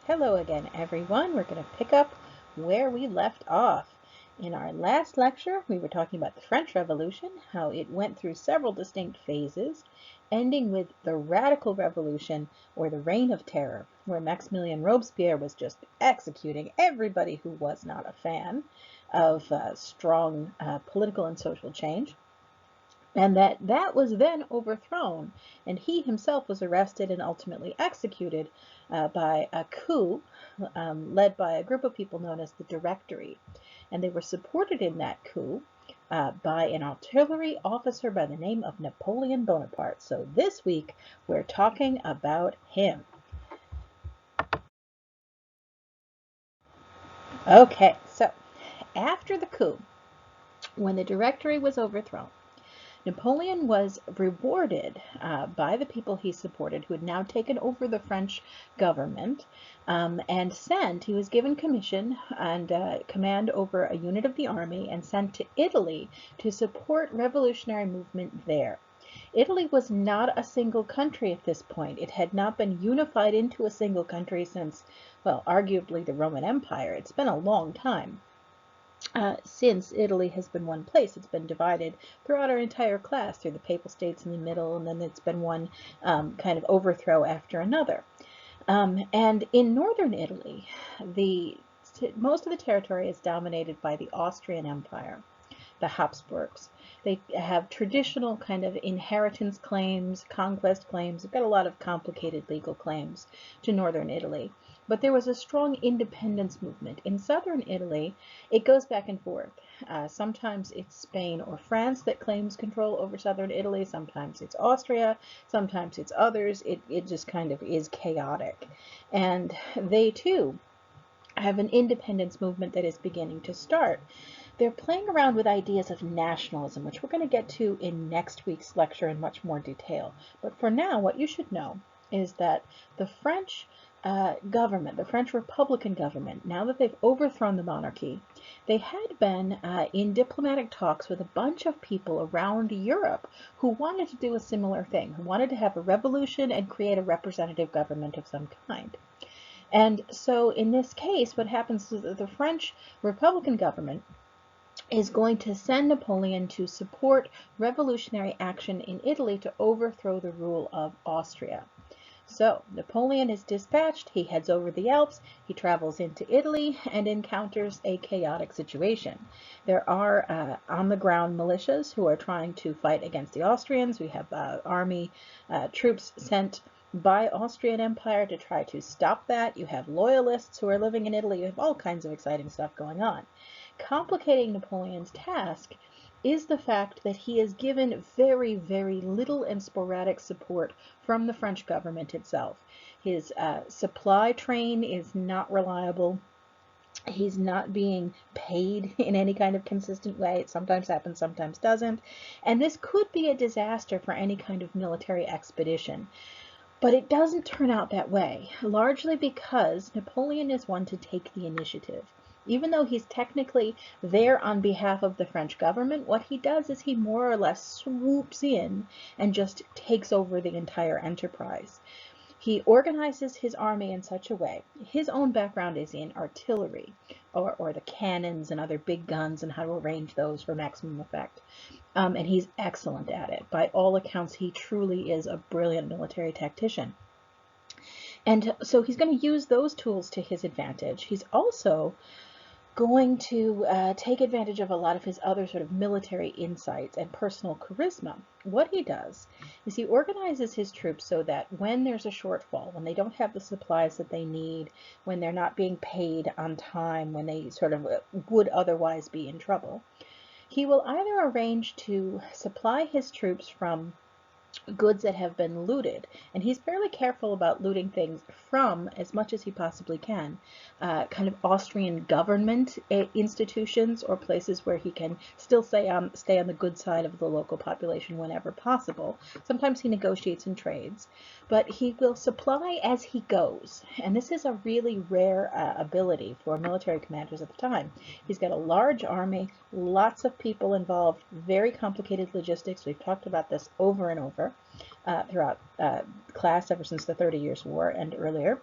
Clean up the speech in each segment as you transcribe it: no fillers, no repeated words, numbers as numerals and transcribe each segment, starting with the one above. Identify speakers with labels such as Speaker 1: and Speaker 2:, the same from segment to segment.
Speaker 1: Hello again, everyone. We're going to pick up where we left off. In our last lecture, we were talking about the French Revolution, how it went through several distinct phases, ending with the Radical Revolution, or the Reign of Terror, where Maximilien Robespierre was just executing everybody who was not a fan of strong political and social change. And that was then overthrown, and he himself was arrested and ultimately executed by a coup led by a group of people known as the Directory. And they were supported in that coup by an artillery officer by the name of Napoleon Bonaparte. So this week we're talking about him. Okay, so after the coup, when the Directory was overthrown, Napoleon was rewarded by the people he supported, who had now taken over the French government, he was given commission and command over a unit of the army and sent to Italy to support revolutionary movement there. Italy was not a single country at this point. It had not been unified into a single country since, well, arguably the Roman Empire. It's been a long time. Since Italy has been one place. It's been divided throughout our entire class through the Papal States in the middle, and then it's been one kind of overthrow after another. And in northern Italy, most of the territory is dominated by the Austrian Empire, the Habsburgs. They have traditional kind of inheritance claims, conquest claims. They've got a lot of complicated legal claims to northern Italy. But there was a strong independence movement. In southern Italy, it goes back and forth. Sometimes it's Spain or France that claims control over southern Italy. Sometimes it's Austria. Sometimes it's others. It just kind of is chaotic. And they, too, have an independence movement that is beginning to start. They're playing around with ideas of nationalism, which we're going to get to in next week's lecture in much more detail. But for now, what you should know is that the French government, the French Republican government, now that they've overthrown the monarchy, they had been in diplomatic talks with a bunch of people around Europe who wanted to do a similar thing, who wanted to have a revolution and create a representative government of some kind. And so in this case, what happens is that the French Republican government is going to send Napoleon to support revolutionary action in Italy to overthrow the rule of Austria. So Napoleon is dispatched, he heads over the Alps, he travels into Italy and encounters a chaotic situation. There are on-the-ground militias who are trying to fight against the Austrians. We have army troops sent by Austrian Empire to try to stop that. You have loyalists who are living in Italy. You have all kinds of exciting stuff going on. Complicating Napoleon's task is the fact that he is given very, very little and sporadic support from the French government itself. His supply train is not reliable. He's not being paid in any kind of consistent way. It sometimes happens, sometimes doesn't. And this could be a disaster for any kind of military expedition. But it doesn't turn out that way, largely because Napoleon is one to take the initiative. Even though he's technically there on behalf of the French government, what he does is he more or less swoops in and just takes over the entire enterprise. He organizes his army in such a way. His own background is in artillery, or the cannons and other big guns and how to arrange those for maximum effect. And he's excellent at it. By all accounts, he truly is a brilliant military tactician. And so he's going to use those tools to his advantage. He's also going to take advantage of a lot of his other sort of military insights and personal charisma. What he does is he organizes his troops so that when there's a shortfall, when they don't have the supplies that they need, when they're not being paid on time, when they sort of would otherwise be in trouble, he will either arrange to supply his troops from goods that have been looted, and he's fairly careful about looting things from, as much as he possibly can, kind of Austrian government institutions or places where he can still stay on the good side of the local population whenever possible. Sometimes he negotiates and trades, but he will supply as he goes, and this is a really rare ability for military commanders at the time. He's got a large army, lots of people involved, very complicated logistics. We've talked about this over and over throughout class ever since the 30 Years' War and earlier.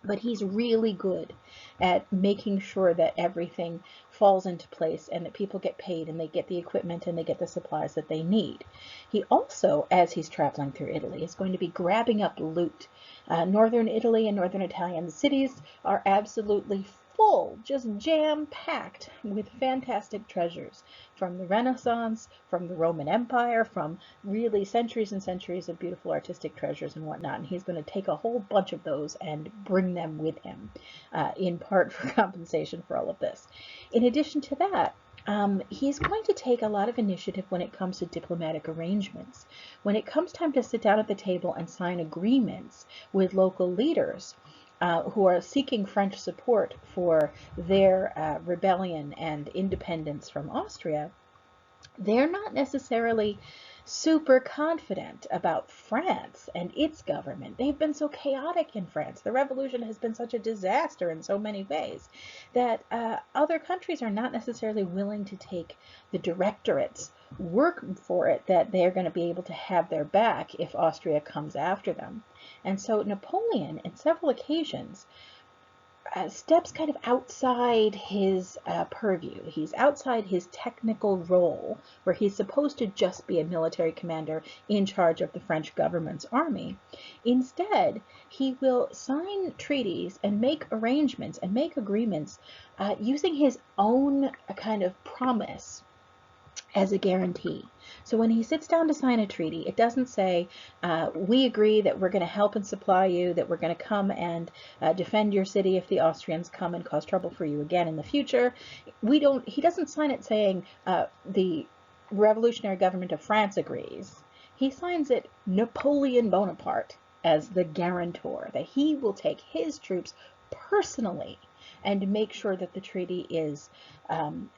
Speaker 1: But he's really good at making sure that everything falls into place and that people get paid and they get the equipment and they get the supplies that they need. He also, as he's traveling through Italy, is going to be grabbing up loot. Northern Italy and northern Italian cities are absolutely full, just jam-packed with fantastic treasures from the Renaissance, from the Roman Empire, from really centuries and centuries of beautiful artistic treasures and whatnot. And he's going to take a whole bunch of those and bring them with him, in part for compensation for all of this. In addition to that, he's going to take a lot of initiative when it comes to diplomatic arrangements. When it comes time to sit down at the table and sign agreements with local leaders, who are seeking French support for their rebellion and independence from Austria, they're not necessarily super confident about France and its government. They've been so chaotic in France. The revolution has been such a disaster in so many ways that other countries are not necessarily willing to take the directorate's work for it, that they're going to be able to have their back if Austria comes after them. And so Napoleon, in several occasions, steps kind of outside his purview. He's outside his technical role, where he's supposed to just be a military commander in charge of the French government's army. Instead, he will sign treaties and make arrangements and make agreements using his own kind of promise as a guarantee. So when he sits down to sign a treaty, it doesn't say, we agree that we're going to help and supply you, that we're going to come and defend your city if the Austrians come and cause trouble for you again in the future. He doesn't sign it saying, the revolutionary government of France agrees. He signs it Napoleon Bonaparte as the guarantor, that he will take his troops personally and make sure that the treaty is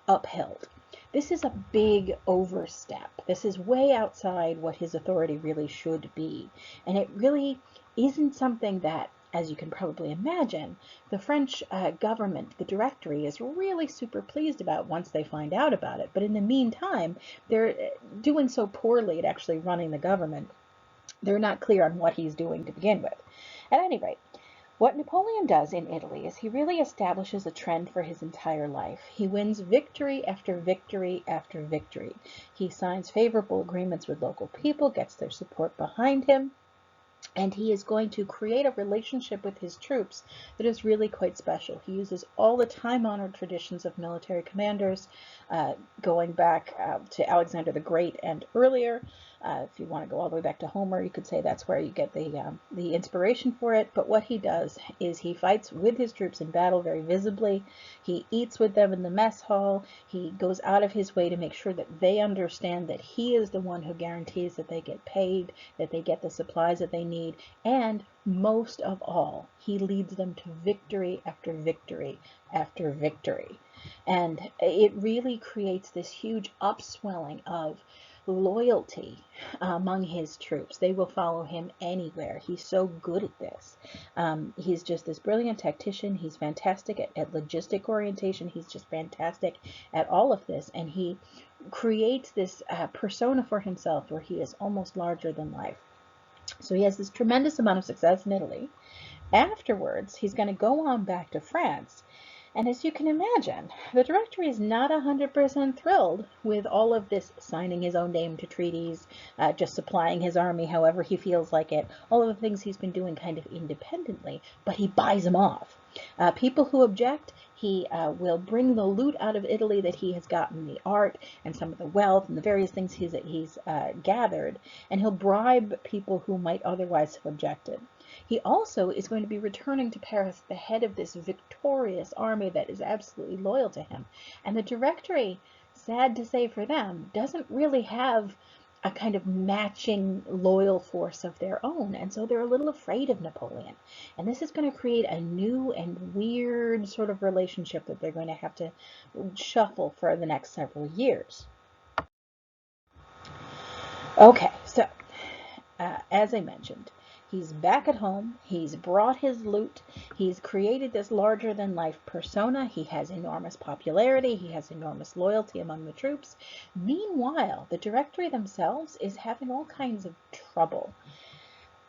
Speaker 1: upheld. This is a big overstep. This is way outside what his authority really should be. And it really isn't something that, as you can probably imagine, the French government, the Directory, is really super pleased about once they find out about it. But in the meantime, they're doing so poorly at actually running the government, they're not clear on what he's doing to begin with. At any rate, what Napoleon does in Italy is he really establishes a trend for his entire life. He wins victory after victory after victory. He signs favorable agreements with local people, gets their support behind him, and he is going to create a relationship with his troops that is really quite special. He uses all the time-honored traditions of military commanders, going back to Alexander the Great and earlier. If you want to go all the way back to Homer, you could say that's where you get the inspiration for it. But what he does is he fights with his troops in battle very visibly. He eats with them in the mess hall. He goes out of his way to make sure that they understand that he is the one who guarantees that they get paid, that they get the supplies that they need, and most of all, he leads them to victory after victory after victory. And it really creates this huge upswelling of loyalty among his troops. They will follow him anywhere. He's so good at this. He's just this brilliant tactician. He's fantastic at logistic orientation. He's just fantastic at all of this. And he creates this persona for himself where he is almost larger than life. So he has this tremendous amount of success in Italy. Afterwards, he's going to go on back to France. And as you can imagine, the Directory is not 100% thrilled with all of this signing his own name to treaties, just supplying his army however he feels like it, all of the things he's been doing kind of independently, but he buys them off. People who object, he will bring the loot out of Italy that he has gotten, the art and some of the wealth and the various things he's gathered, and he'll bribe people who might otherwise have objected. He also is going to be returning to Paris the head of this victorious army that is absolutely loyal to him. And the Directory, sad to say for them, doesn't really have a kind of matching loyal force of their own. And so they're a little afraid of Napoleon. And this is going to create a new and weird sort of relationship that they're going to have to shuffle for the next several years. Okay, so as I mentioned, he's back at home, he's brought his loot, he's created this larger-than-life persona, he has enormous popularity, he has enormous loyalty among the troops. Meanwhile, the Directory themselves is having all kinds of trouble.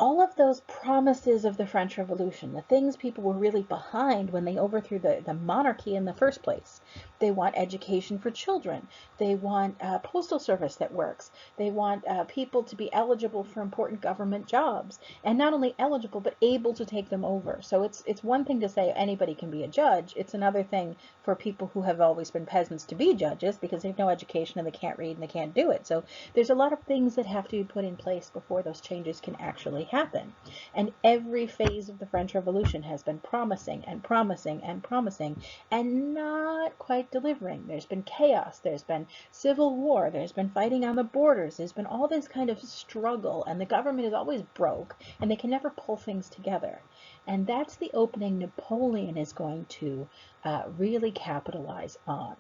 Speaker 1: all of those promises of the French Revolution, the things people were really behind when they overthrew the monarchy in the first place. They want education for children. They want a postal service that works. They want people to be eligible for important government jobs, and not only eligible, but able to take them over. So it's one thing to say anybody can be a judge. It's another thing for people who have always been peasants to be judges, because they have no education and they can't read and they can't do it. So there's a lot of things that have to be put in place before those changes can actually happen. And every phase of the French Revolution has been promising and promising and promising and not quite delivering. There's been chaos, there's been civil war, there's been fighting on the borders, there's been all this kind of struggle, and the government is always broke and they can never pull things together. And that's the opening Napoleon is going to really capitalize on.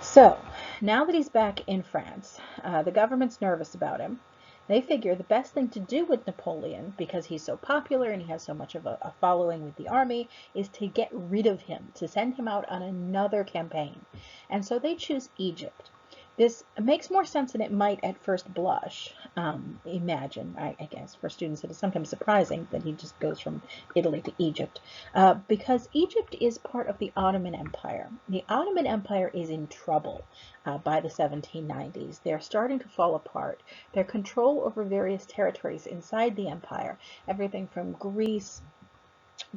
Speaker 1: So now that he's back in France, the government's nervous about him. They figure the best thing to do with Napoleon, because he's so popular and he has so much of a following with the army, is to get rid of him, to send him out on another campaign. And so they choose Egypt. This makes more sense than it might at first blush. Imagine, I guess, for students, it is sometimes surprising that he just goes from Italy to Egypt, because Egypt is part of the Ottoman Empire. The Ottoman Empire is in trouble by the 1790s. They're starting to fall apart. Their control over various territories inside the empire, everything from Greece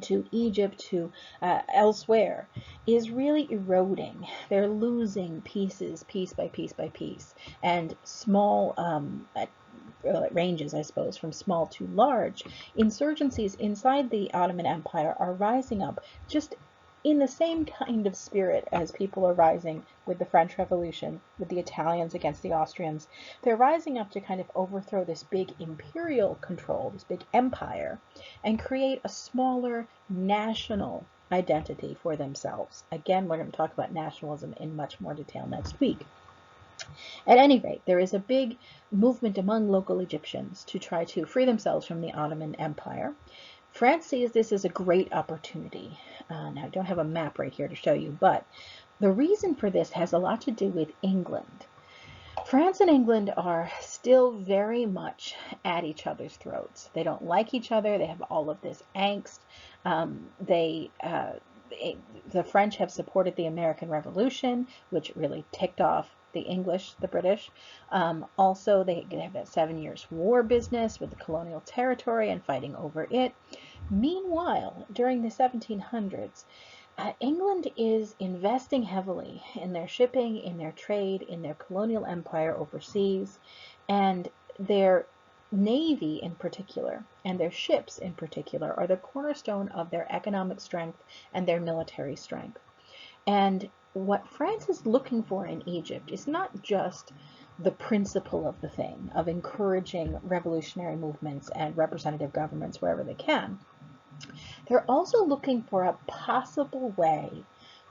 Speaker 1: to Egypt to elsewhere, is really eroding. They're losing pieces, piece by piece by piece, and small ranges, I suppose, from small to large. Insurgencies inside the Ottoman Empire are rising up just in the same kind of spirit as people are rising with the French Revolution, with the Italians against the Austrians. They're rising up to kind of overthrow this big imperial control, this big empire, and create a smaller national identity for themselves. Again, we're going to talk about nationalism in much more detail next week. At any rate, there is a big movement among local Egyptians to try to free themselves from the Ottoman Empire. France sees this as a great opportunity. Now, I don't have a map right here to show you, but the reason for this has a lot to do with England. France and England are still very much at each other's throats. They don't like each other. They have all of this angst. The French have supported the American Revolution, which really ticked off the English, the British. Also, they have that 7 Years' War business with the colonial territory and fighting over it. Meanwhile, during the 1700s, England is investing heavily in their shipping, in their trade, in their colonial empire overseas, and their navy in particular, and their ships in particular, are the cornerstone of their economic strength and their military strength. And what France is looking for in Egypt is not just the principle of the thing, of encouraging revolutionary movements and representative governments wherever they can. They're also looking for a possible way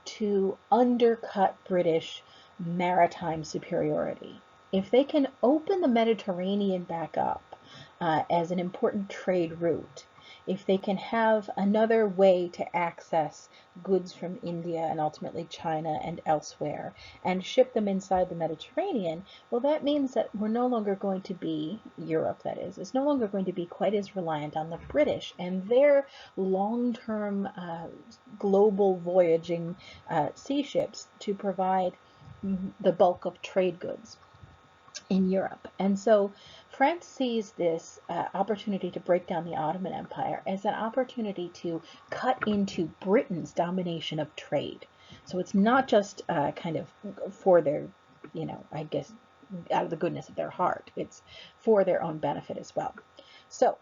Speaker 1: to undercut British maritime superiority. If they can open the Mediterranean back up as an important trade route, if they can have another way to access goods from India and ultimately China and elsewhere and ship them inside the Mediterranean, well, that means that we're no longer going to be, Europe that is no longer going to be quite as reliant on the British and their long-term global voyaging sea ships to provide the bulk of trade goods in Europe. And so France sees this opportunity to break down the Ottoman Empire as an opportunity to cut into Britain's domination of trade. So it's not just kind of for their, I guess, out of the goodness of their heart. It's for their own benefit as well. So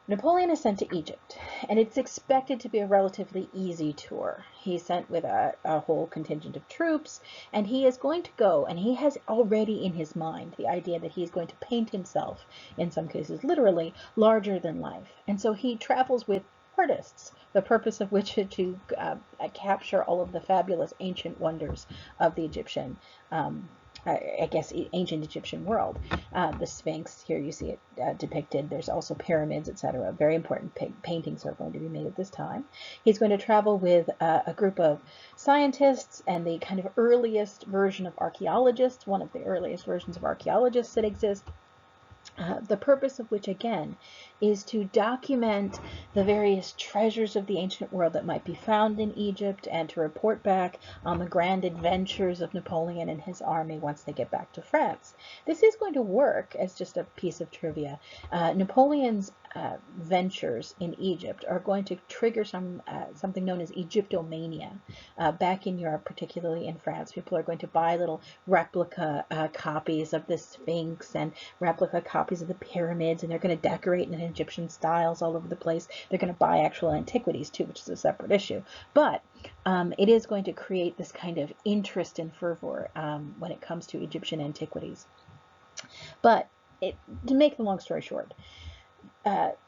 Speaker 1: Napoleon is sent to Egypt, and it's expected to be a relatively easy tour. He's sent with a whole contingent of troops, and he is going to go, and he has already in his mind the idea that he's going to paint himself, in some cases literally, larger than life. And so he travels with artists, the purpose of which is to capture all of the fabulous ancient wonders of the Egyptian ancient Egyptian world. The Sphinx, here you see it depicted. There's also pyramids, etc. Very important paintings are going to be made at this time. He's going to travel with a group of scientists and the kind of earliest version of archaeologists, one of the earliest versions of archaeologists that exist. The purpose of which, again, is to document the various treasures of the ancient world that might be found in Egypt and to report back on the grand adventures of Napoleon and his army once they get back to France. This is going to work as just a piece of trivia. Napoleon's ventures in Egypt are going to trigger something known as Egyptomania back in Europe, particularly in France. People are going to buy little replica copies of the Sphinx and replica copies of the pyramids, and they're going to decorate in Egyptian styles all over the place. They're going to buy actual antiquities too, which is a separate issue. But it is going to create this kind of interest and fervor when it comes to Egyptian antiquities. But to make the long story short,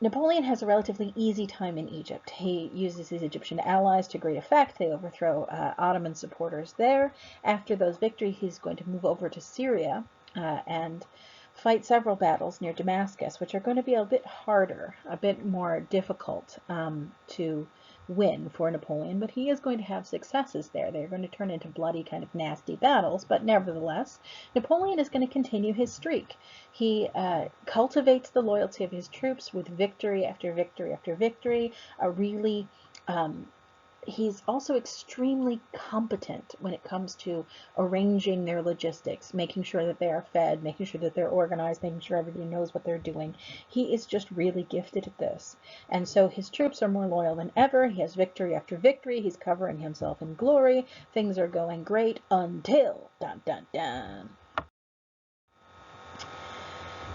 Speaker 1: Napoleon has a relatively easy time in Egypt. He uses his Egyptian allies to great effect. They overthrow Ottoman supporters there. After those victories, he's going to move over to Syria and fight several battles near Damascus, which are going to be a bit harder, a bit more difficult to win for Napoleon, but he is going to have successes there. They're going to turn into bloody, kind of nasty battles, but nevertheless, Napoleon is going to continue his streak. He cultivates the loyalty of his troops with victory after victory after victory, he's also extremely competent when it comes to arranging their logistics, making sure that they are fed, making sure that they're organized, making sure everybody knows what they're doing. He is just really gifted at this. And so his troops are more loyal than ever. He has victory after victory. He's covering himself in glory. Things are going great until dun dun dun.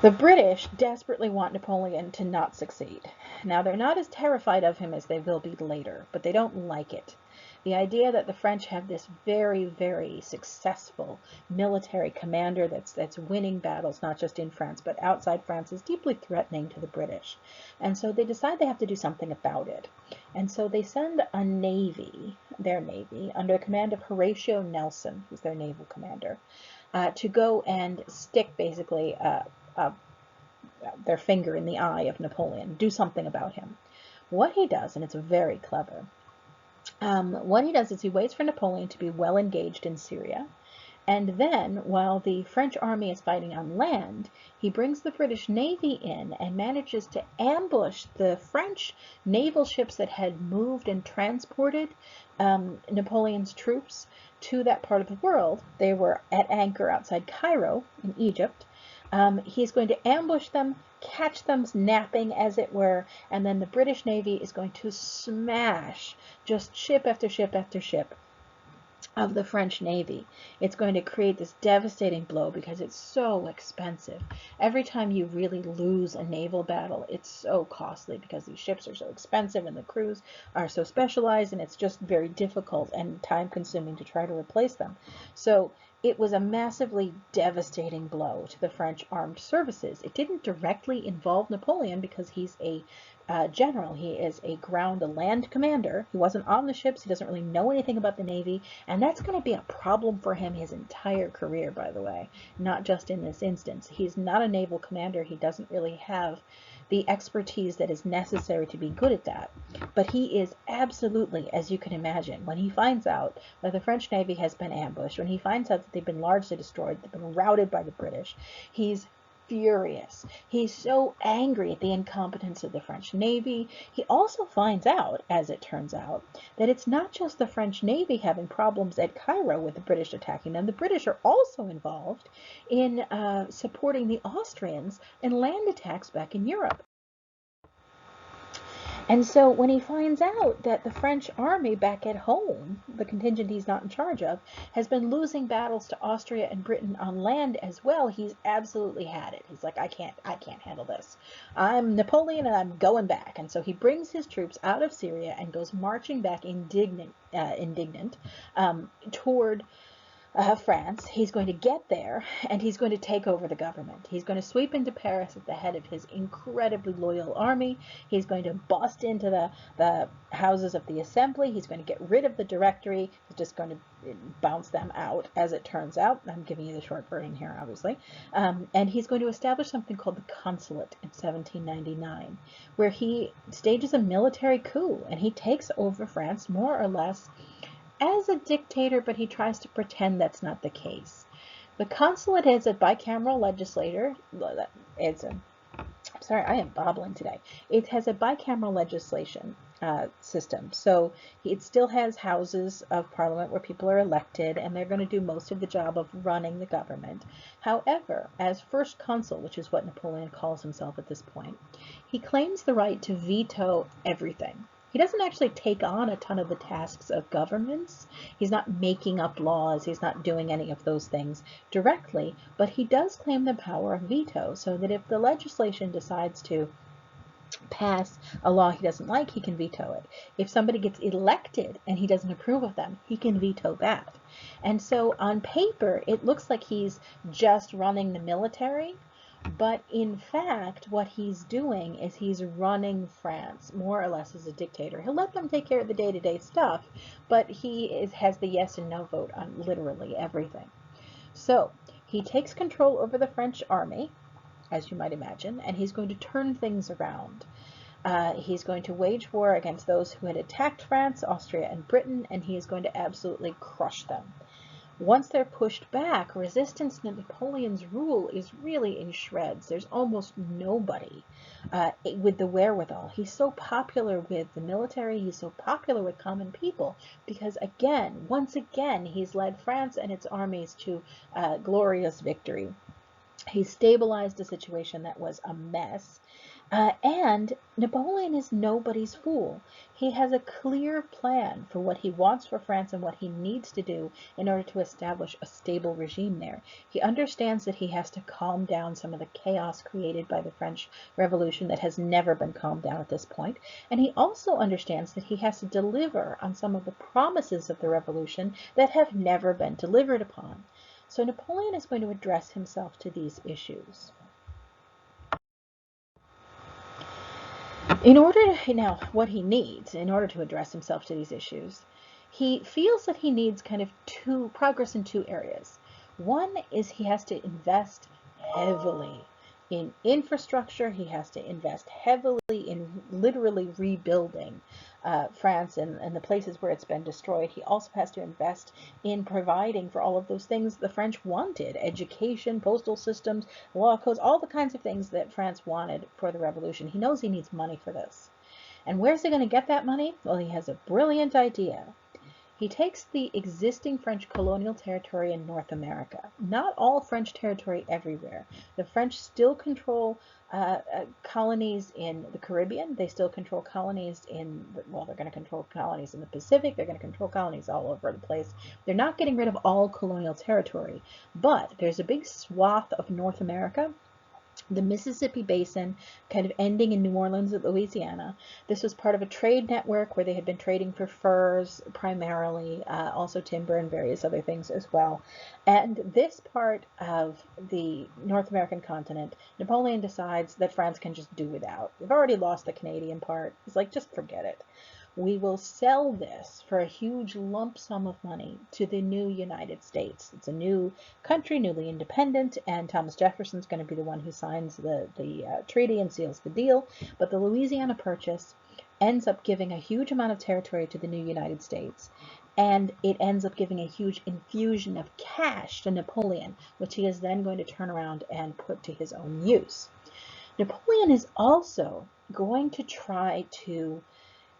Speaker 1: The British desperately want Napoleon to not succeed. Now, they're not as terrified of him as they will be later, but they don't like it. The idea that the French have this very, very successful military commander that's winning battles, not just in France, but outside France, is deeply threatening to the British. And so they decide they have to do something about it. And so they send a navy, their navy, under the command of Horatio Nelson, who's their naval commander, to go and stick, basically, their finger in the eye of Napoleon, do something about him. What he does, and it's very clever, what he does is he waits for Napoleon to be well engaged in Syria, and then, while the French army is fighting on land, he brings the British Navy in and manages to ambush the French naval ships that had moved and transported Napoleon's troops to that part of the world. They were at anchor outside Cairo in Egypt. He's going to ambush them, catch them napping, as it were, and then the British Navy is going to smash just ship after ship after ship of the French Navy. It's going to create this devastating blow because it's so expensive. Every time you really lose a naval battle, it's so costly because these ships are so expensive and the crews are so specialized, and it's just very difficult and time-consuming to try to replace them. So it was a massively devastating blow to the French armed services. It didn't directly involve Napoleon because he's a general. He is a land commander. He wasn't on the ships. He doesn't really know anything about the Navy, and that's going to be a problem for him his entire career, by the way, not just in this instance. He's not a naval commander. He doesn't really have the expertise that is necessary to be good at that. But he is absolutely, as you can imagine, when he finds out that the French Navy has been ambushed, when he finds out that they've been largely destroyed, they've been routed by the British, he's furious. He's so angry at the incompetence of the French Navy. He also finds out, as it turns out, that it's not just the French Navy having problems at Cairo with the British attacking them. The British are also involved in supporting the Austrians in land attacks back in Europe. And so when he finds out that the French army back at home, the contingent he's not in charge of, has been losing battles to Austria and Britain on land as well, he's absolutely had it. He's like, I can't handle this. I'm Napoleon and I'm going back. And so he brings his troops out of Syria and goes marching back indignant toward France. He's going to get there and he's going to take over the government. He's going to sweep into Paris at the head of his incredibly loyal army. He's going to bust into the houses of the assembly. He's going to get rid of the directory. He's just going to bounce them out, as it turns out. I'm giving you the short version here, obviously. And he's going to establish something called the consulate in 1799, where he stages a military coup and he takes over France more or less as a dictator, but he tries to pretend that's not the case. The consulate is a bicameral legislature. Sorry, I am babbling today. It has a bicameral legislation system. So it still has houses of parliament where people are elected, and they're going to do most of the job of running the government. However, as first consul, which is what Napoleon calls himself at this point, he claims the right to veto everything. He doesn't actually take on a ton of the tasks of governments. He's not making up laws. He's not doing any of those things directly, but he does claim the power of veto, so that if the legislation decides to pass a law he doesn't like, he can veto it. If somebody gets elected and he doesn't approve of them, he can veto that. And so on paper, it looks like he's just running the military, but in fact, what he's doing is he's running France more or less as a dictator. He'll let them take care of the day-to-day stuff, but he has the yes and no vote on literally everything. So he takes control over the French army, as you might imagine, and he's going to turn things around. He's going to wage war against those who had attacked France, Austria, and Britain, and he is going to absolutely crush them. Once they're pushed back, resistance to Napoleon's rule is really in shreds. There's almost nobody with the wherewithal. He's so popular with the military, he's so popular with common people, because again, once again, he's led France and its armies to glorious victory. He stabilized a situation that was a mess. And Napoleon is nobody's fool. He has a clear plan for what he wants for France and what he needs to do in order to establish a stable regime there. He understands that he has to calm down some of the chaos created by the French Revolution that has never been calmed down at this point. And he also understands that he has to deliver on some of the promises of the Revolution that have never been delivered upon. So Napoleon is going to address himself to these issues. Now, what he needs in order to address himself to these issues, he feels that he needs kind of progress in two areas. One is he has to invest heavily in infrastructure. He has to invest heavily in literally rebuilding France and the places where it's been destroyed. He also has to invest in providing for all of those things the French wanted: education, postal systems, law codes, all the kinds of things that France wanted for the revolution. He knows he needs money for this. And where's he going to get that money? Well, he has a brilliant idea. He takes the existing French colonial territory in North America. Not all French territory everywhere. The French still control colonies in the Caribbean. They still control colonies well, they're going to control colonies in the Pacific. They're going to control colonies all over the place. They're not getting rid of all colonial territory, but there's a big swath of North America, the Mississippi Basin, kind of ending in New Orleans at Louisiana. This was part of a trade network where they had been trading for furs primarily, also timber and various other things as well. And this part of the North American continent, Napoleon decides that France can just do without. We've already lost the Canadian part. He's like, just forget it. We will sell this for a huge lump sum of money to the new United States. It's a new country, newly independent, and Thomas Jefferson's going to be the one who signs the treaty and seals the deal. But the Louisiana Purchase ends up giving a huge amount of territory to the new United States, and it ends up giving a huge infusion of cash to Napoleon, which he is then going to turn around and put to his own use. Napoleon is also going to try to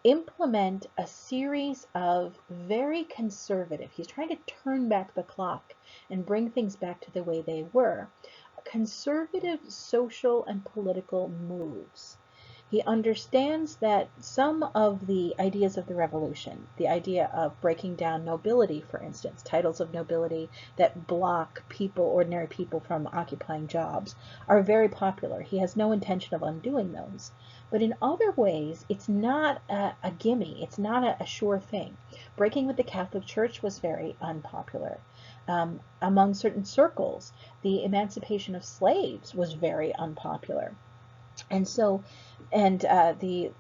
Speaker 1: implement a series of very conservative, he's trying to turn back the clock and bring things back to the way they were, conservative social and political moves. He understands that some of the ideas of the revolution, the idea of breaking down nobility, for instance, titles of nobility that block people, ordinary people, from occupying jobs, are very popular. He has no intention of undoing those. But in other ways, it's not a gimme. It's not a sure thing. Breaking with the Catholic Church was very unpopular. Among certain circles, the emancipation of slaves was very unpopular. And so, the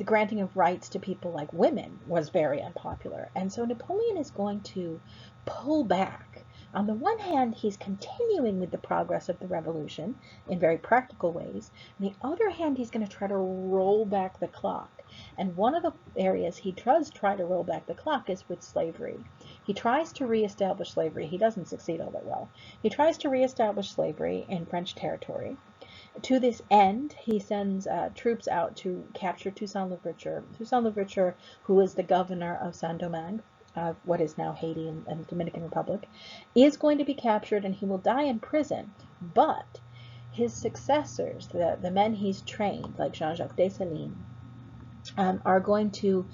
Speaker 1: granting of rights to people like women was very unpopular. And so Napoleon is going to pull back. On the one hand, he's continuing with the progress of the revolution in very practical ways. On the other hand, he's going to try to roll back the clock. And one of the areas he does try to roll back the clock is with slavery. He tries to reestablish slavery. He doesn't succeed all that well. He tries to reestablish slavery in French territory. To this end, he sends troops out to capture Toussaint Louverture. Toussaint Louverture, who is the governor of Saint-Domingue, what is now Haiti and the Dominican Republic, is going to be captured and he will die in prison. But his successors, the men he's trained, like Jean-Jacques Dessalines, are going to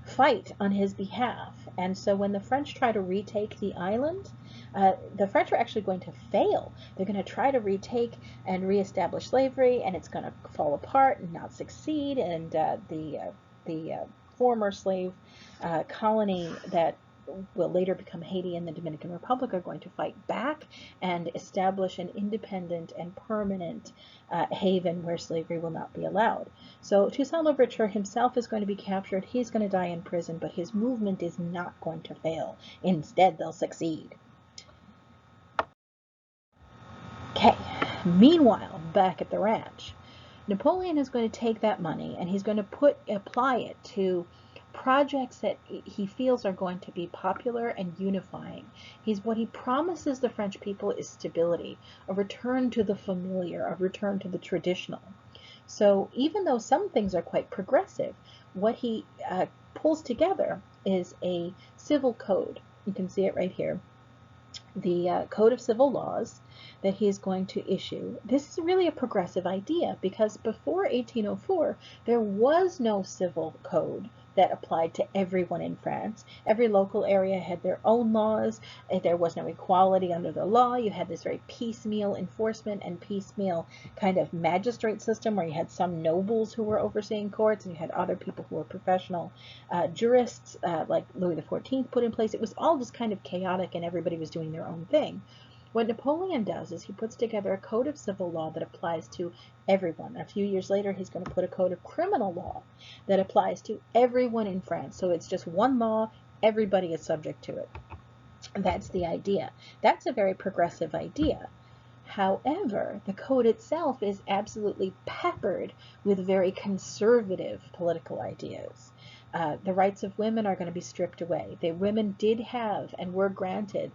Speaker 1: fight on his behalf. And so when the French try to retake the island, the French are actually going to fail. They're going to try to retake and reestablish slavery, and it's going to fall apart and not succeed. And the former slave colony that will later become Haiti and the Dominican Republic are going to fight back and establish an independent and permanent haven where slavery will not be allowed. So Toussaint Louverture himself is going to be captured. He's going to die in prison, but his movement is not going to fail. Instead, they'll succeed. Okay, meanwhile, back at the ranch, Napoleon is going to take that money and he's going to apply it to projects that he feels are going to be popular and unifying. What he promises the French people is stability, a return to the familiar, a return to the traditional. So even though some things are quite progressive, what he pulls together is a civil code. You can see it right here. The Code of Civil Laws that he is going to issue. This is really a progressive idea because before 1804, there was no civil code that applied to everyone in France. Every local area had their own laws. There was no equality under the law. You had this very piecemeal enforcement and piecemeal kind of magistrate system where you had some nobles who were overseeing courts and you had other people who were professional jurists like Louis XIV put in place. It was all just kind of chaotic and everybody was doing their own thing. What Napoleon does is he puts together a code of civil law that applies to everyone. A few years later, he's going to put a code of criminal law that applies to everyone in France. So it's just one law, everybody is subject to it. And that's the idea. That's a very progressive idea. However, the code itself is absolutely peppered with very conservative political ideas. The rights of women are going to be stripped away. The women did have and were granted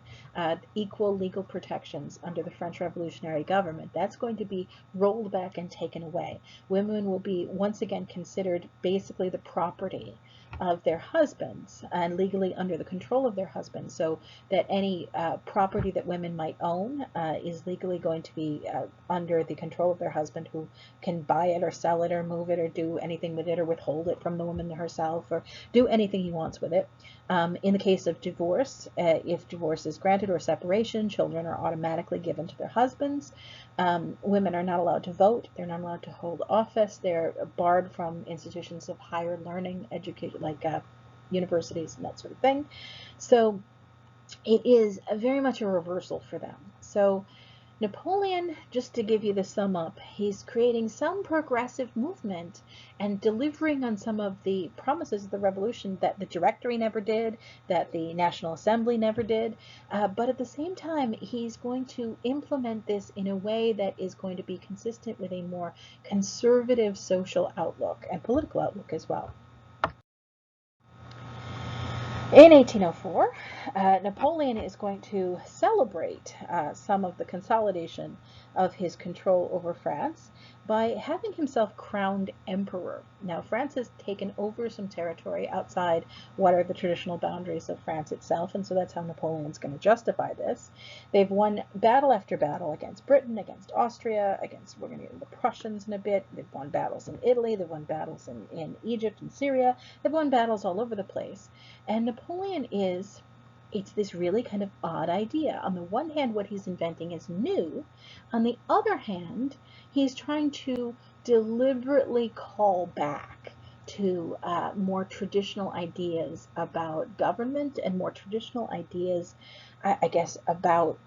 Speaker 1: equal legal protections under the French Revolutionary government. That's going to be rolled back and taken away. Women will be once again considered basically the property of their husbands and legally under the control of their husbands, so that any property that women might own is legally going to be under the control of their husband, who can buy it or sell it or move it or do anything with it or withhold it from the woman herself or do anything he wants with it. In the case of divorce, if divorce is granted or separation, children are automatically given to their husbands. Women are not allowed to vote. They're not allowed to hold office. They're barred from institutions of higher learning, education, like universities and that sort of thing. So it is very much a reversal for them. So Napoleon, just to give you the sum up, he's creating some progressive movement and delivering on some of the promises of the revolution that the Directory never did, that the National Assembly never did, but at the same time he's going to implement this in a way that is going to be consistent with a more conservative social outlook and political outlook as well. In 1804, Napoleon is going to celebrate some of the consolidation of his control over France by having himself crowned emperor. Now, France has taken over some territory outside what are the traditional boundaries of France itself, and so that's how Napoleon's going to justify this. They've won battle after battle against Britain, against Austria, we're going to get into the Prussians in a bit. They've won battles in Italy, they've won battles in Egypt and Syria, they've won battles all over the place. And Napoleon it's this really kind of odd idea. On the one hand, what he's inventing is new. On the other hand, he's trying to deliberately call back to more traditional ideas about government and more traditional ideas, I guess, about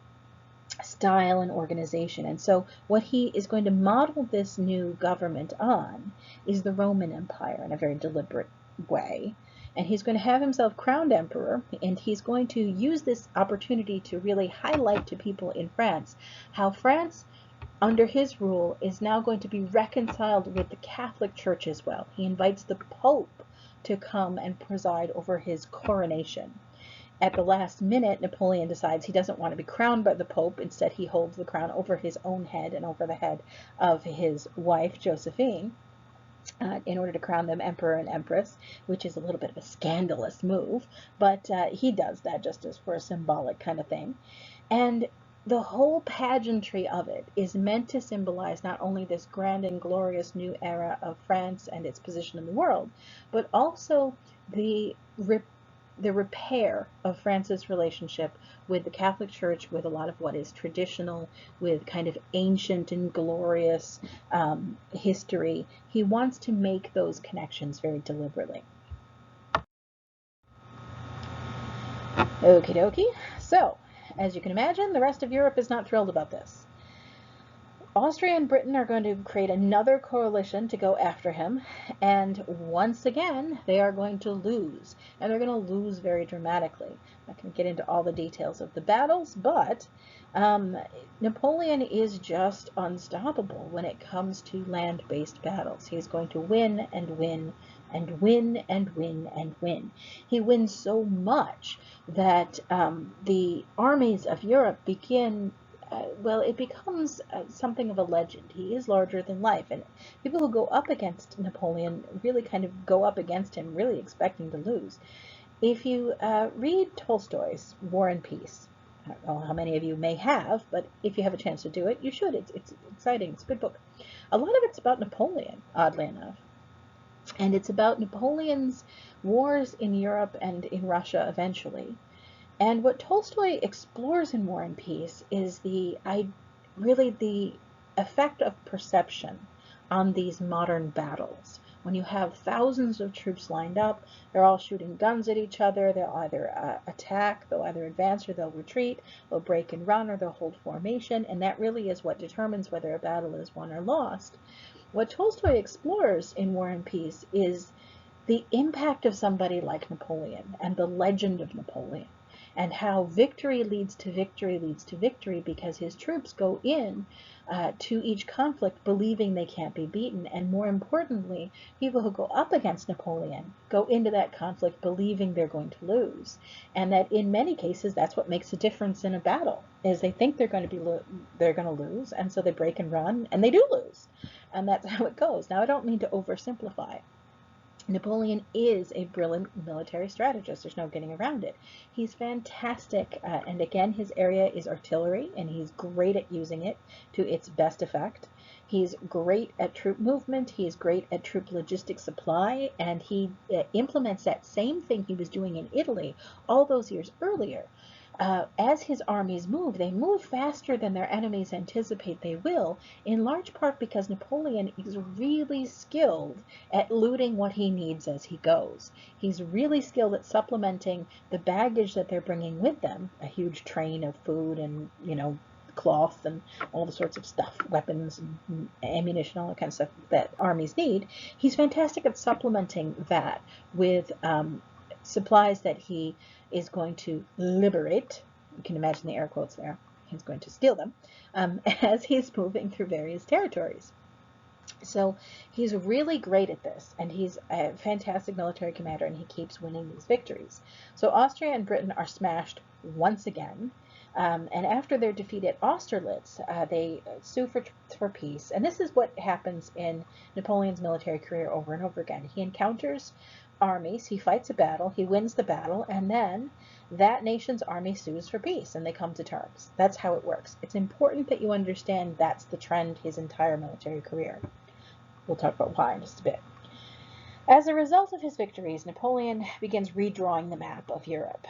Speaker 1: style and organization. And so what he is going to model this new government on is the Roman Empire in a very deliberate way. And he's going to have himself crowned emperor, and he's going to use this opportunity to really highlight to people in France how France, under his rule, is now going to be reconciled with the Catholic Church as well. He invites the Pope to come and preside over his coronation. At the last minute, Napoleon decides he doesn't want to be crowned by the Pope. Instead, he holds the crown over his own head and over the head of his wife, Josephine, in order to crown them emperor and empress, which is a little bit of a scandalous move, but he does that just as for a symbolic kind of thing. And the whole pageantry of it is meant to symbolize not only this grand and glorious new era of France and its position in the world, but also the repair of France's relationship with the Catholic Church, with a lot of what is traditional, with kind of ancient and glorious history. He wants to make those connections very deliberately. Okie dokie. So, as you can imagine, the rest of Europe is not thrilled about this. Austria and Britain are going to create another coalition to go after him, and once again, they are going to lose, and they're going to lose very dramatically. I'm not going to get into all the details of the battles, but Napoleon is just unstoppable when it comes to land-based battles. He's going to win and win and win and win and win. He wins so much that the armies of Europe begin it becomes something of a legend. He is larger than life, and people who go up against Napoleon really kind of go up against him really expecting to lose. If you read Tolstoy's War and Peace, I don't know how many of you may have, but if you have a chance to do it, you should. It's exciting. It's a good book. A lot of it's about Napoleon, oddly enough. And it's about Napoleon's wars in Europe and in Russia eventually. And what Tolstoy explores in War and Peace is really the effect of perception on these modern battles. When you have thousands of troops lined up, they're all shooting guns at each other, they'll either attack, they'll either advance or they'll retreat, they'll break and run or they'll hold formation, and that really is what determines whether a battle is won or lost. What Tolstoy explores in War and Peace is the impact of somebody like Napoleon and the legend of Napoleon, and how victory leads to victory leads to victory because his troops go in to each conflict believing they can't be beaten. And more importantly, people who go up against Napoleon go into that conflict believing they're going to lose. And that in many cases, that's what makes a difference in a battle, is they think they're going to lose, and so they break and run, and they do lose. And that's how it goes. Now, I don't mean to oversimplify. Napoleon is a brilliant military strategist. There's no getting around it. He's fantastic, and again, his area is artillery, and he's great at using it to its best effect. He's great at troop movement. He is great at troop logistic supply, and he implements that same thing he was doing in Italy all those years earlier. As his armies move, they move faster than their enemies anticipate they will, in large part because Napoleon is really skilled at looting what he needs as he goes. He's really skilled at supplementing the baggage that they're bringing with them, a huge train of food and, cloth and all the sorts of stuff, weapons and ammunition, all that kind of stuff that armies need. He's fantastic at supplementing that with supplies that he is going to liberate. You can imagine the air quotes there. He's going to steal them as he's moving through various territories. So he's really great at this, and he's a fantastic military commander, and he keeps winning these victories. So Austria and Britain are smashed once again. And after their defeat at Austerlitz, they sue for peace. And this is what happens in Napoleon's military career over and over again. He encounters armies, he fights a battle, he wins the battle, and then that nation's army sues for peace, and they come to terms. That's how it works. It's important that you understand that's the trend his entire military career. We'll talk about why in just a bit. As a result of his victories, Napoleon begins redrawing the map of Europe.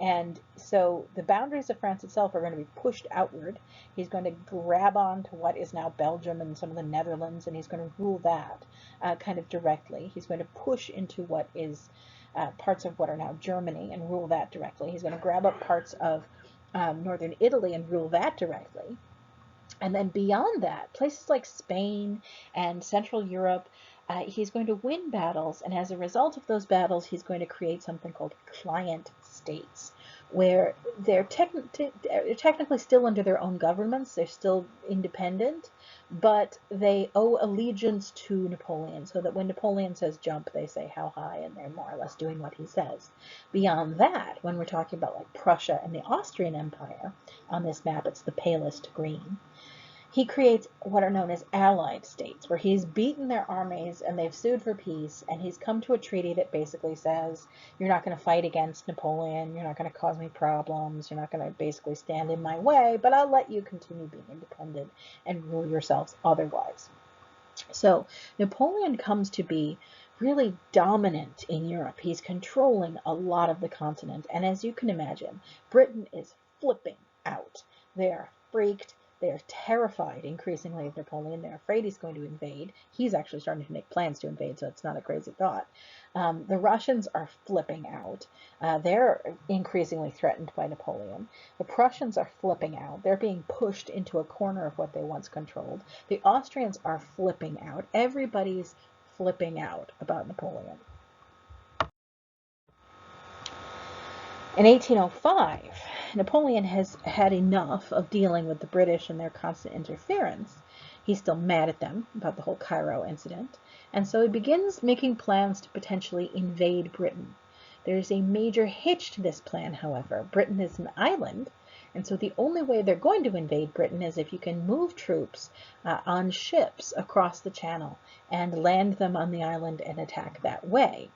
Speaker 1: And so the boundaries of France itself are going to be pushed outward. He's going to grab on to what is now Belgium and some of the Netherlands, and he's going to rule that kind of directly. He's going to push into what is parts of what are now Germany and rule that directly. He's going to grab up parts of northern Italy and rule that directly. And then beyond that, places like Spain and Central Europe, he's going to win battles, and as a result of those battles, he's going to create something called client states, where they're technically still under their own governments, they're still independent, but they owe allegiance to Napoleon, so that when Napoleon says jump, they say how high, and they're more or less doing what he says. Beyond that, when we're talking about like Prussia and the Austrian Empire, on this map it's the palest green, he creates what are known as allied states, where he's beaten their armies and they've sued for peace, and he's come to a treaty that basically says, you're not going to fight against Napoleon, you're not going to cause me problems, you're not going to basically stand in my way, but I'll let you continue being independent and rule yourselves otherwise. So Napoleon comes to be really dominant in Europe. He's controlling a lot of the continent, and as you can imagine, Britain is flipping out. They are freaked. They are terrified increasingly of Napoleon. They're afraid he's going to invade. He's actually starting to make plans to invade, so it's not a crazy thought. The Russians are flipping out. They're increasingly threatened by Napoleon. The Prussians are flipping out. They're being pushed into a corner of what they once controlled. The Austrians are flipping out. Everybody's flipping out about Napoleon. In 1805, Napoleon has had enough of dealing with the British and their constant interference. He's still mad at them about the whole Cairo incident, and so he begins making plans to potentially invade Britain. There's a major hitch to this plan, however. Britain is an island, and so the only way they're going to invade Britain is if you can move troops on ships across the channel and land them on the island and attack that way.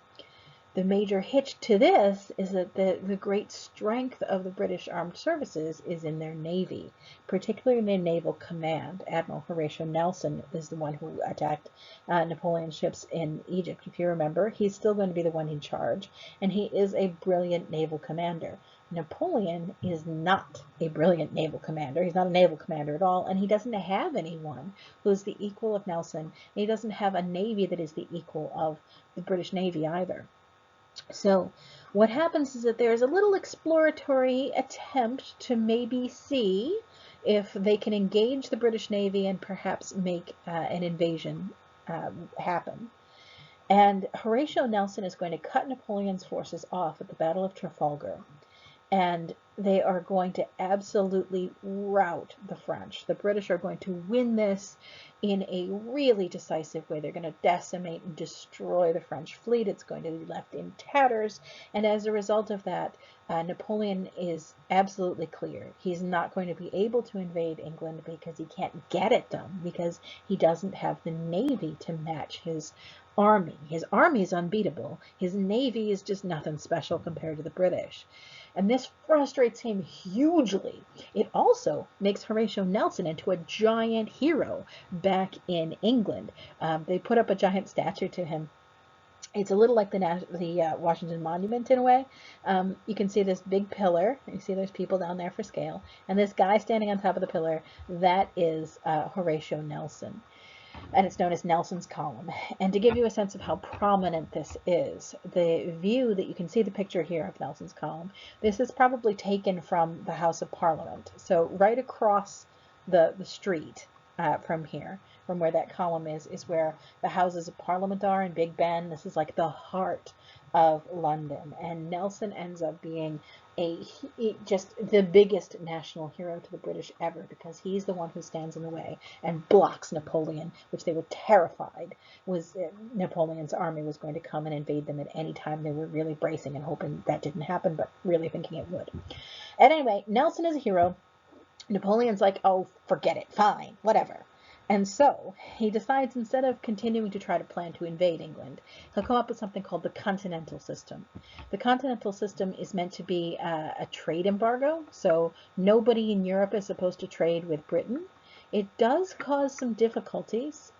Speaker 1: The major hitch to this is that the great strength of the British Armed Services is in their Navy, particularly in their naval command. Admiral Horatio Nelson is the one who attacked Napoleon's ships in Egypt. If you remember, he's still going to be the one in charge, and he is a brilliant naval commander. Napoleon is not a brilliant naval commander. He's not a naval commander at all, and he doesn't have anyone who is the equal of Nelson, and he doesn't have a navy that is the equal of the British Navy either. So what happens is that there's a little exploratory attempt to maybe see if they can engage the British Navy and perhaps make an invasion happen. And Horatio Nelson is going to cut Napoleon's forces off at the Battle of Trafalgar. And they are going to absolutely rout the French. The British are going to win this in a really decisive way. They're going to decimate and destroy the French fleet. It's going to be left in tatters. And as a result of that, Napoleon is absolutely clear. He's not going to be able to invade England because he can't get it done, because he doesn't have the navy to match his army. His army is unbeatable. His navy is just nothing special compared to the British. And this frustrates him hugely. It also makes Horatio Nelson into a giant hero back in England. They put up a giant statue to him. It's a little like the Washington Monument in a way. You can see this big pillar. You see there's people down there for scale. And this guy standing on top of the pillar, that is Horatio Nelson. And it's known as Nelson's Column. And to give you a sense of how prominent this is, the view that you can see the picture here of Nelson's Column, this is probably taken from the House of Parliament. So right across the street from here, from where that column is where the Houses of Parliament are in Big Ben. This is like the heart of London. And Nelson ends up being just the biggest national hero to the British ever, because he's the one who stands in the way and blocks Napoleon, which they were terrified was Napoleon's army was going to come and invade them at any time. They were really bracing and hoping that didn't happen, but really thinking it would. At any rate, Nelson is a hero. Napoleon's like, oh, forget it, fine, whatever. And so he decides, instead of continuing to try to plan to invade England, he'll come up with something called the Continental System. The Continental System is meant to be a trade embargo, so nobody in Europe is supposed to trade with Britain. It does cause some difficulties,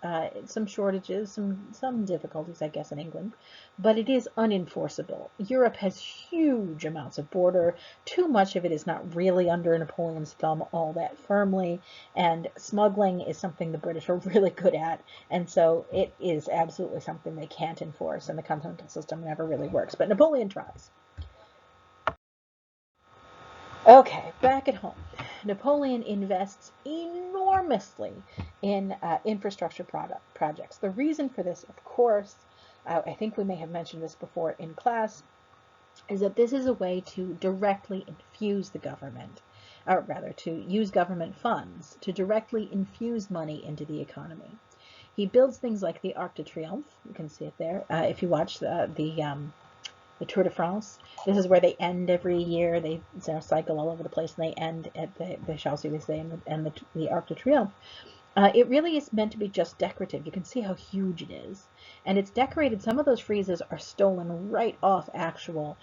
Speaker 1: some shortages, some difficulties, I guess, in England, but it is unenforceable. Europe has huge amounts of border. Too much of it is not really under Napoleon's thumb all that firmly, and smuggling is something the British are really good at, and so it is absolutely something they can't enforce, and the Continental System never really works, but Napoleon tries. Okay, back at home. Napoleon invests enormously in infrastructure projects. The reason for this, of course, I think we may have mentioned this before in class, is that this is a way to directly infuse the government. or rather to use government funds to directly infuse money into the economy. He builds things like the Arc de Triomphe. You can see it there. If you watch the Tour de France, this is where they end every year. They cycle all over the place, and they end at the Champs-Élysées and the Arc de Triomphe. It really is meant to be just decorative. You can see how huge it is. And it's decorated. Some of those friezes are stolen right off actual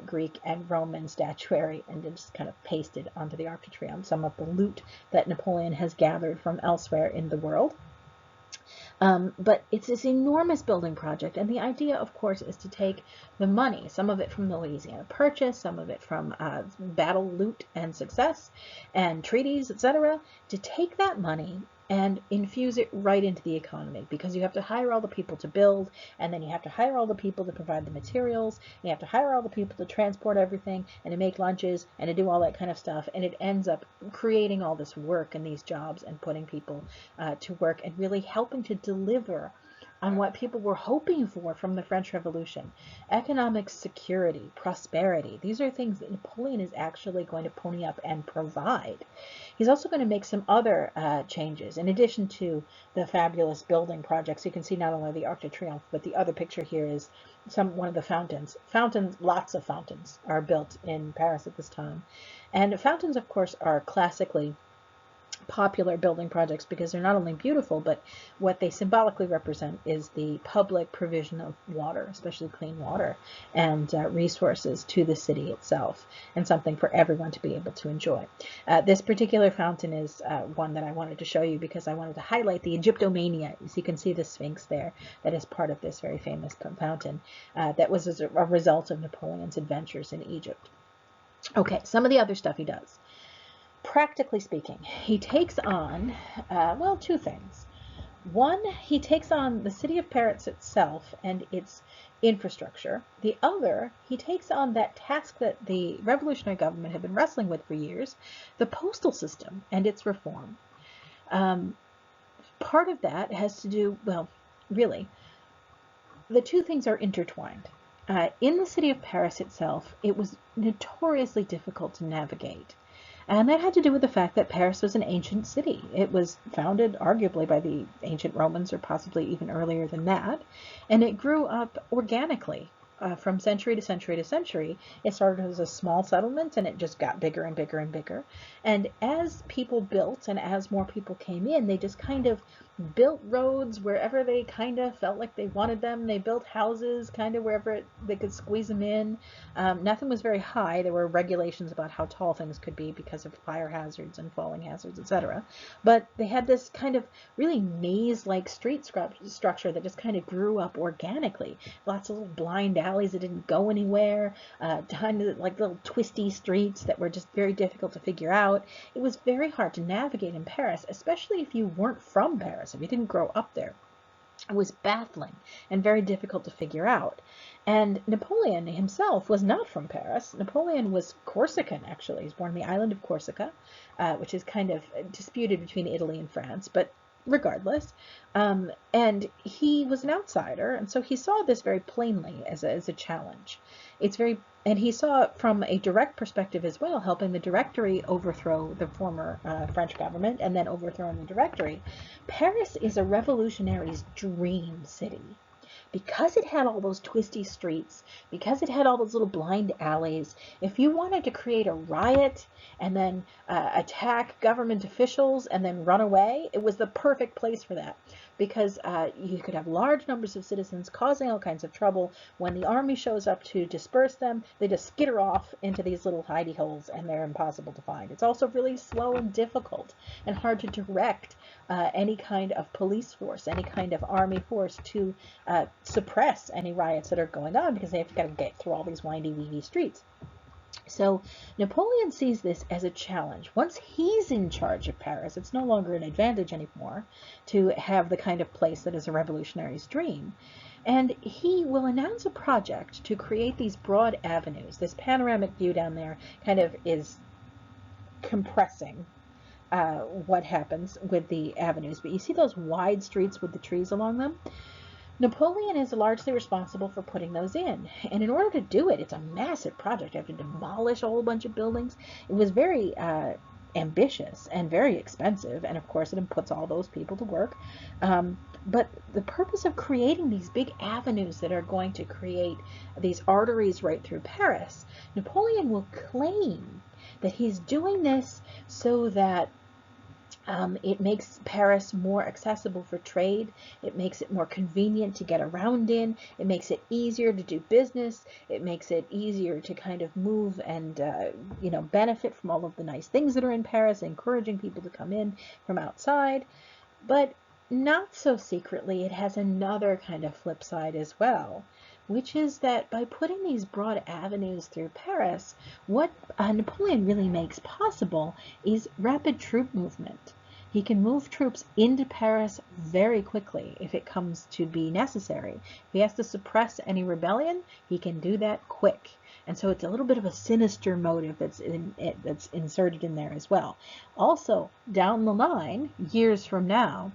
Speaker 1: Greek and Roman statuary and just kind of pasted onto the Arc de Triomphe. Some of the loot that Napoleon has gathered from elsewhere in the world. But it's this enormous building project, and the idea, of course, is to take the money, some of it from the Louisiana Purchase, some of it from battle loot and success and treaties, etc., to take that money and infuse it right into the economy, because you have to hire all the people to build, and then you have to hire all the people to provide the materials, and you have to hire all the people to transport everything, and to make lunches, and to do all that kind of stuff, and it ends up creating all this work and these jobs and putting people to work and really helping to deliver on what people were hoping for from the French Revolution. Economic security, prosperity, these are things that Napoleon is actually going to pony up and provide. He's also going to make some other changes, in addition to the fabulous building projects. You can see not only the Arc de Triomphe, but the other picture here is one of the fountains. Lots of fountains are built in Paris at this time. And fountains, of course, are classically popular building projects because they're not only beautiful, but what they symbolically represent is the public provision of water, especially clean water, and resources to the city itself, and something for everyone to be able to enjoy. This particular fountain is one that I wanted to show you because I wanted to highlight the Egyptomania. So you can see the Sphinx there that is part of this very famous fountain that was as a result of Napoleon's adventures in Egypt. Okay, some of the other stuff he does. Practically speaking, he takes on, well, two things. One, he takes on the city of Paris itself and its infrastructure. The other, he takes on that task that the revolutionary government had been wrestling with for years, the postal system and its reform. Part of that has to do, well, really, the two things are intertwined. In the city of Paris itself, it was notoriously difficult to navigate. And that had to do with the fact that Paris was an ancient city. It was founded arguably by the ancient Romans, or possibly even earlier than that. And it grew up organically from century to century to century. It started as a small settlement, and it just got bigger and bigger and bigger. And as people built and as more people came in, they just kind of built roads wherever they kind of felt like they wanted them. They built houses kind of wherever they could squeeze them in. Nothing was very high. There were regulations about how tall things could be because of fire hazards and falling hazards, etc. But they had this kind of really maze-like street structure that just kind of grew up organically. Lots of little blind alleys that didn't go anywhere, kind of like little twisty streets that were just very difficult to figure out. It was very hard to navigate in Paris, especially if you weren't from Paris. If you didn't grow up there, it was baffling and very difficult to figure out. And Napoleon himself was not from Paris. Napoleon was Corsican, actually. He's born on the island of Corsica, which is kind of disputed between Italy and France, but regardless. And he was an outsider, and so he saw this very plainly as a challenge. And he saw it from a direct perspective as well, helping the Directory overthrow the former French government and then overthrowing the Directory. Paris is a revolutionary's dream city. Because it had all those twisty streets, because it had all those little blind alleys, if you wanted to create a riot and then attack government officials and then run away, it was the perfect place for that. Because you could have large numbers of citizens causing all kinds of trouble. When the army shows up to disperse them, they just skitter off into these little hidey holes, and they're impossible to find. It's also really slow and difficult and hard to direct any kind of police force, any kind of army force to suppress any riots that are going on, because they have to get through all these windy streets. So Napoleon sees this as a challenge. Once he's in charge of Paris, it's no longer an advantage anymore to have the kind of place that is a revolutionary's dream. And he will announce a project to create these broad avenues. This panoramic view down there kind of is compressing what happens with the avenues. But you see those wide streets with the trees along them? Napoleon is largely responsible for putting those in. And in order to do it, it's a massive project. You have to demolish a whole bunch of buildings. It was very ambitious and very expensive. And of course, it puts all those people to work. But the purpose of creating these big avenues that are going to create these arteries right through Paris, Napoleon will claim that he's doing this so that it makes Paris more accessible for trade. It makes it more convenient to get around in. It makes it easier to do business. It makes it easier to kind of move and, benefit from all of the nice things that are in Paris, encouraging people to come in from outside. But not so secretly, it has another kind of flip side as well, which is that by putting these broad avenues through Paris, what Napoleon really makes possible is rapid troop movement. He can move troops into Paris very quickly if it comes to be necessary. If he has to suppress any rebellion, he can do that quick. And so it's a little bit of a sinister motive that's inserted in there as well. Also, down the line, years from now,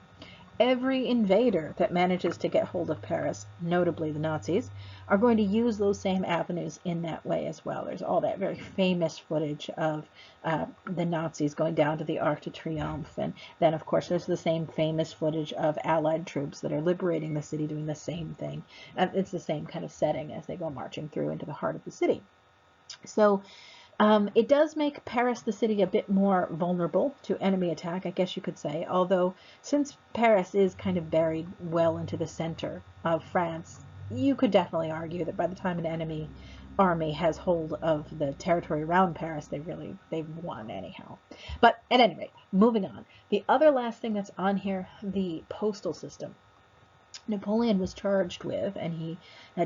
Speaker 1: every invader that manages to get hold of Paris, notably the Nazis, are going to use those same avenues in that way as well. There's all that very famous footage of the Nazis going down to the Arc de Triomphe, and then of course there's the same famous footage of Allied troops that are liberating the city doing the same thing. It's the same kind of setting as they go marching through into the heart of the city. So it does make Paris, the city, a bit more vulnerable to enemy attack, I guess you could say, although since Paris is kind of buried well into the center of France, you could definitely argue that by the time an enemy army has hold of the territory around Paris, they've won anyhow. But at any rate, moving on. The other last thing that's on here, the postal system. Napoleon was charged with, and he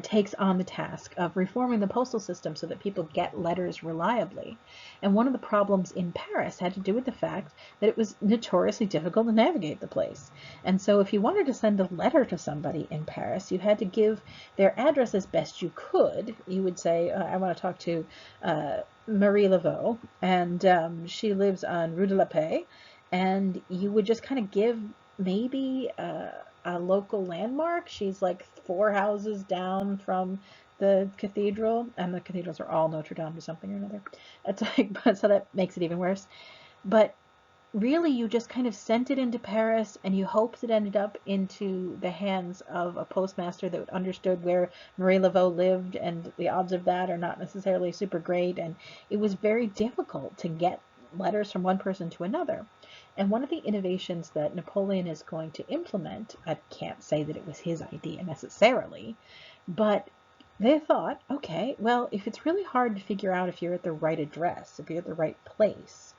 Speaker 1: takes on the task of reforming the postal system so that people get letters reliably. And one of the problems in Paris had to do with the fact that it was notoriously difficult to navigate the place. And so if you wanted to send a letter to somebody in Paris, you had to give their address as best you could. You would say, I want to talk to Marie Laveau, and she lives on Rue de la Paix, and you would just kind of give maybe a local landmark. She's like 4 houses down from the cathedral, and the cathedrals are all Notre Dame or something or another. It's like, so that makes it even worse. But really, you just kind of sent it into Paris, and you hoped it ended up into the hands of a postmaster that understood where Marie Laveau lived, and the odds of that are not necessarily super great, and it was very difficult to get letters from one person to another. And one of the innovations that Napoleon is going to implement, I can't say that it was his idea necessarily, but they thought, okay, well, if it's really hard to figure out if you're at the right address, if you're at the right place,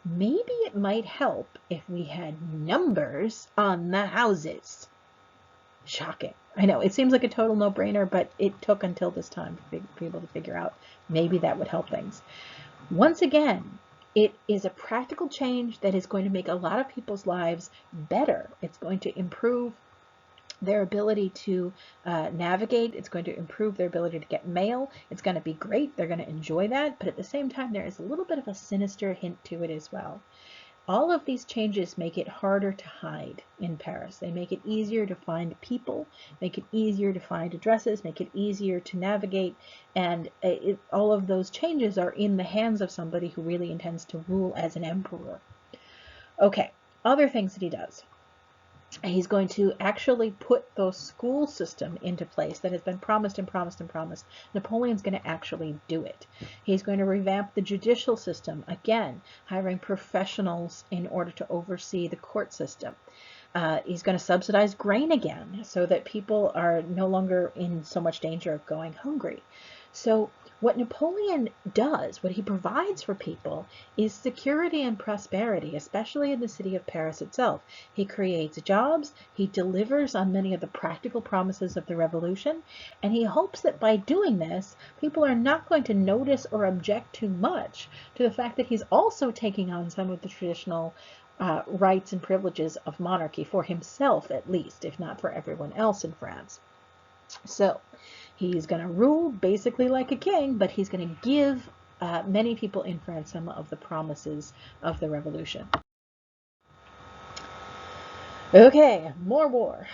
Speaker 1: maybe it might help if we had numbers on the houses. Shocking. I know, it seems like a total no-brainer, but it took until this time for people to figure out maybe that would help things. Once again, it is a practical change that is going to make a lot of people's lives better. It's going to improve their ability to navigate. It's going to improve their ability to get mail. It's going to be great. They're going to enjoy that. But at the same time, there is a little bit of a sinister hint to it as well. All of these changes make it harder to hide in Paris. They make it easier to find people, make it easier to find addresses, make it easier to navigate, and all of those changes are in the hands of somebody who really intends to rule as an emperor. Okay, other things that he does. He's going to actually put the school system into place that has been promised and promised and promised. Napoleon's going to actually do it. He's going to revamp the judicial system, again, hiring professionals in order to oversee the court system. He's going to subsidize grain again so that people are no longer in so much danger of going hungry. So what Napoleon does, what he provides for people, is security and prosperity, especially in the city of Paris itself. He creates jobs, he delivers on many of the practical promises of the revolution, and he hopes that by doing this, people are not going to notice or object too much to the fact that he's also taking on some of the traditional rights and privileges of monarchy, for himself at least, if not for everyone else in France. So he's going to rule basically like a king, but he's going to give many people in France some of the promises of the revolution. Okay, more war.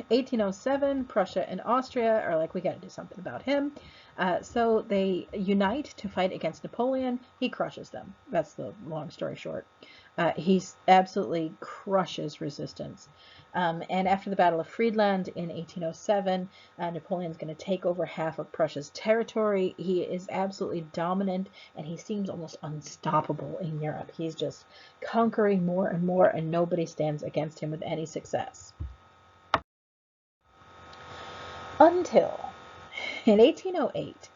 Speaker 1: 1807, Prussia and Austria are like, we got to do something about him. So they unite to fight against Napoleon. He crushes them. That's the long story short. He absolutely crushes resistance. And after the Battle of Friedland in 1807, Napoleon's going to take over half of Prussia's territory. He is absolutely dominant, and he seems almost unstoppable in Europe. He's just conquering more and more, and nobody stands against him with any success. Until in 1808,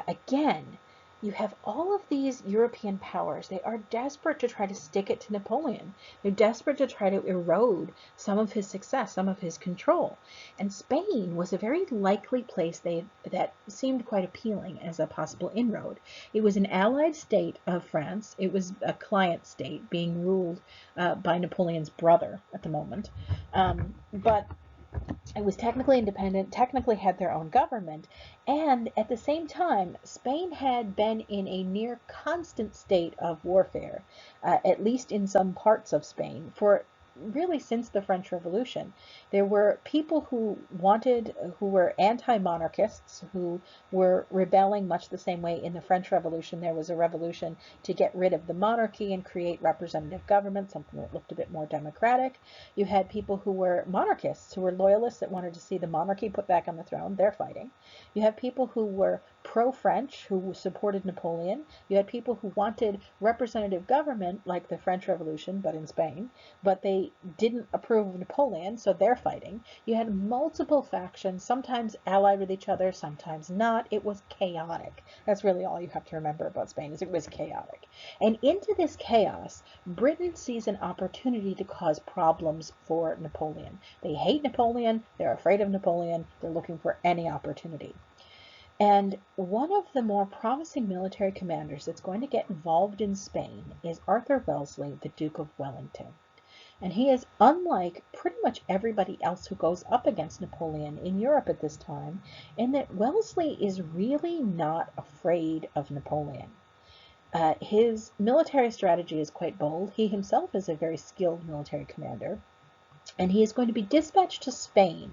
Speaker 1: again, you have all of these European powers. They are desperate to try to stick it to Napoleon. They're desperate to try to erode some of his success, some of his control. And Spain was a very likely place that seemed quite appealing as a possible inroad. It was an allied state of France. It was a client state being ruled by Napoleon's brother at the moment. But it was technically independent, technically had their own government, and at the same time, Spain had been in a near constant state of warfare, at least in some parts of Spain, for really since the French Revolution. There were people who were anti-monarchists, who were rebelling much the same way in the French Revolution. There was a revolution to get rid of the monarchy and create representative government, something that looked a bit more democratic. You had people who were monarchists, who were loyalists that wanted to see the monarchy put back on the throne. They're fighting. You had people who were pro-French, who supported Napoleon. You had people who wanted representative government, like the French Revolution, but in Spain, but they didn't approve of Napoleon, so they're fighting. You had multiple factions, sometimes allied with each other, sometimes not. It was chaotic. That's really all you have to remember about Spain, is it was chaotic. And into this chaos, Britain sees an opportunity to cause problems for Napoleon. They hate Napoleon, they're afraid of Napoleon, they're looking for any opportunity. And one of the more promising military commanders that's going to get involved in Spain is Arthur Wellesley, the Duke of Wellington. And he is unlike pretty much everybody else who goes up against Napoleon in Europe at this time, in that Wellesley is really not afraid of Napoleon. His military strategy is quite bold. He himself is a very skilled military commander, and he is going to be dispatched to Spain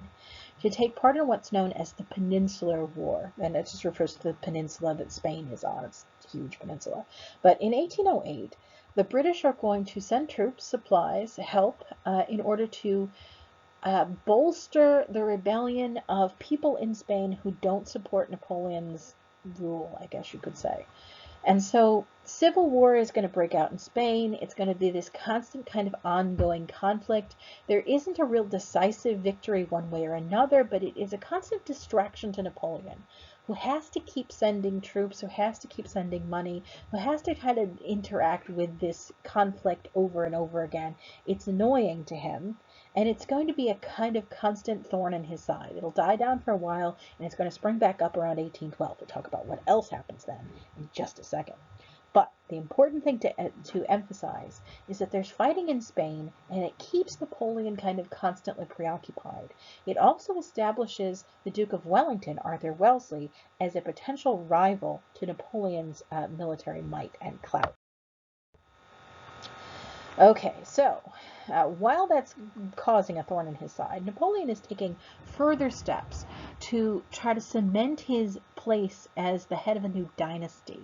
Speaker 1: to take part in what's known as the Peninsular War. And it just refers to the peninsula that Spain is on. It's a huge peninsula. But in 1808, the British are going to send troops, supplies, help, in order to bolster the rebellion of people in Spain who don't support Napoleon's rule, I guess you could say. And so civil war is going to break out in Spain. It's going to be this constant kind of ongoing conflict. There isn't a real decisive victory one way or another, but it is a constant distraction to Napoleon, who has to keep sending troops, who has to keep sending money, who has to kind of interact with this conflict over and over again. It's annoying to him, and it's going to be a kind of constant thorn in his side. It'll die down for a while, and it's going to spring back up around 1812. We'll talk about what else happens then in just a second. But the important thing to emphasize is that there's fighting in Spain, and it keeps Napoleon kind of constantly preoccupied. It also establishes the Duke of Wellington, Arthur Wellesley, as a potential rival to Napoleon's military might and clout. Okay, so while that's causing a thorn in his side, Napoleon is taking further steps to try to cement his place as the head of a new dynasty.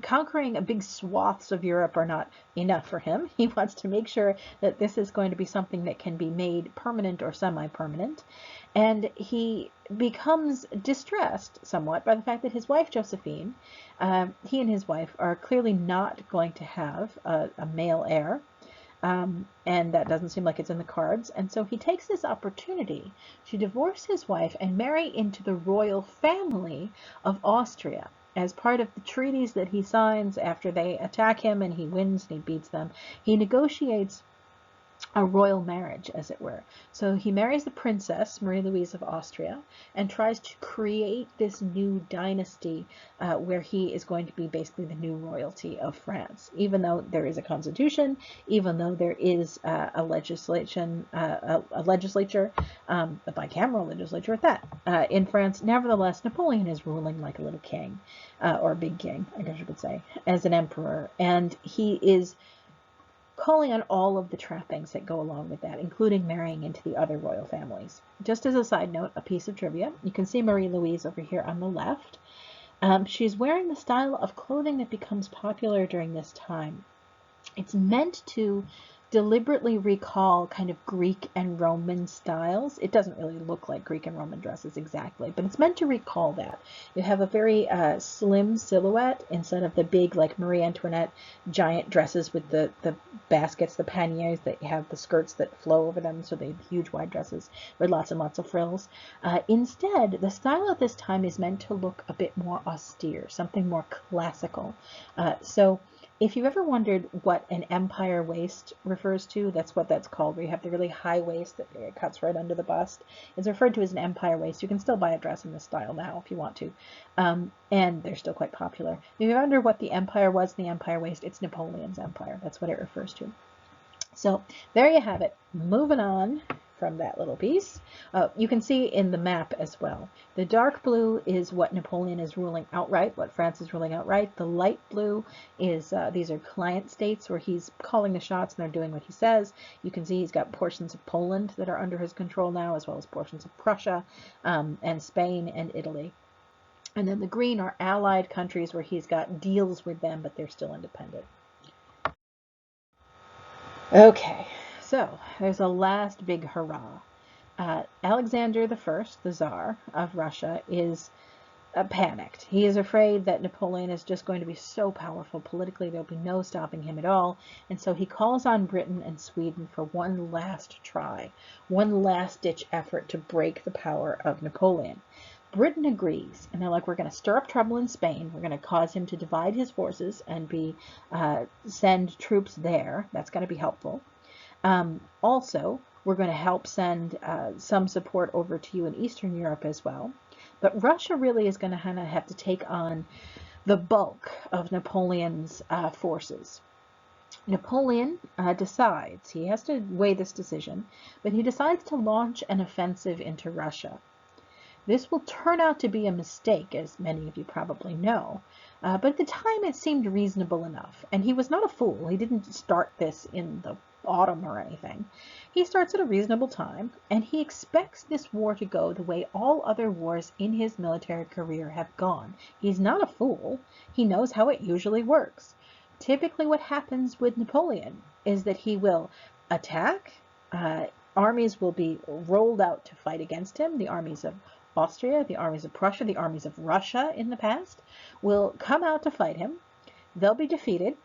Speaker 1: Conquering big swaths of Europe are not enough for him. He wants to make sure that this is going to be something that can be made permanent or semi-permanent. And he becomes distressed somewhat by the fact that his wife, Josephine, he and his wife are clearly not going to have a male heir. And that doesn't seem like it's in the cards. And so he takes this opportunity to divorce his wife and marry into the royal family of Austria. As part of the treaties that he signs after they attack him and he wins and he beats them, he negotiates a royal marriage, as it were. So he marries the princess, Marie Louise of Austria, and tries to create this new dynasty where he is going to be basically the new royalty of France. Even though there is a constitution, even though there is a legislature, a bicameral legislature at that, in France, nevertheless, Napoleon is ruling like a little king, or a big king, I guess you could say, as an emperor. And he is calling on all of the trappings that go along with that, including marrying into the other royal families. Just as a side note, a piece of trivia, you can see Marie Louise over here on the left. She's wearing the style of clothing that becomes popular during this time. It's meant to deliberately recall kind of Greek and Roman styles. It doesn't really look like Greek and Roman dresses exactly, but it's meant to recall that. You have a very slim silhouette instead of the big, like Marie Antoinette, giant dresses with the baskets, the panniers that have the skirts that flow over them, so they have huge wide dresses with lots and lots of frills. Instead, the style at this time is meant to look a bit more austere, something more classical. So if you've ever wondered what an empire waist refers to, that's what that's called, where you have the really high waist that cuts right under the bust. It's referred to as an empire waist. You can still buy a dress in this style now if you want to, and they're still quite popular. If you wonder what the empire was in the empire waist, it's Napoleon's empire. That's what it refers to. So there you have it. Moving on from that little piece. You can see in the map as well. The dark blue is what Napoleon is ruling outright, what France is ruling outright. The light blue is, these are client states where he's calling the shots and they're doing what he says. You can see he's got portions of Poland that are under his control now, as well as portions of Prussia and Spain and Italy. And then the green are allied countries where he's got deals with them, but they're still independent. Okay. So there's a last big hurrah. Alexander I, the Tsar of Russia, is panicked. He is afraid that Napoleon is just going to be so powerful politically, there'll be no stopping him at all. And so he calls on Britain and Sweden for one last try, one last-ditch effort to break the power of Napoleon. Britain agrees, and they're like, we're going to stir up trouble in Spain. We're going to cause him to divide his forces and send troops there. That's going to be helpful. Also, we're going to help send some support over to you in Eastern Europe as well. But Russia really is going to kind of have to take on the bulk of Napoleon's forces. Napoleon decides, he has to weigh this decision, but he decides to launch an offensive into Russia. This will turn out to be a mistake, as many of you probably know, but at the time it seemed reasonable enough. And he was not a fool. He didn't start this in the autumn or anything. He starts at a reasonable time, and he expects this war to go the way all other wars in his military career have gone. He's not a fool. He knows how it usually works. Typically what happens with Napoleon is that he will attack, armies will be rolled out to fight against him, the armies of Austria, the armies of Prussia, the armies of Russia in the past will come out to fight him. They'll be defeated,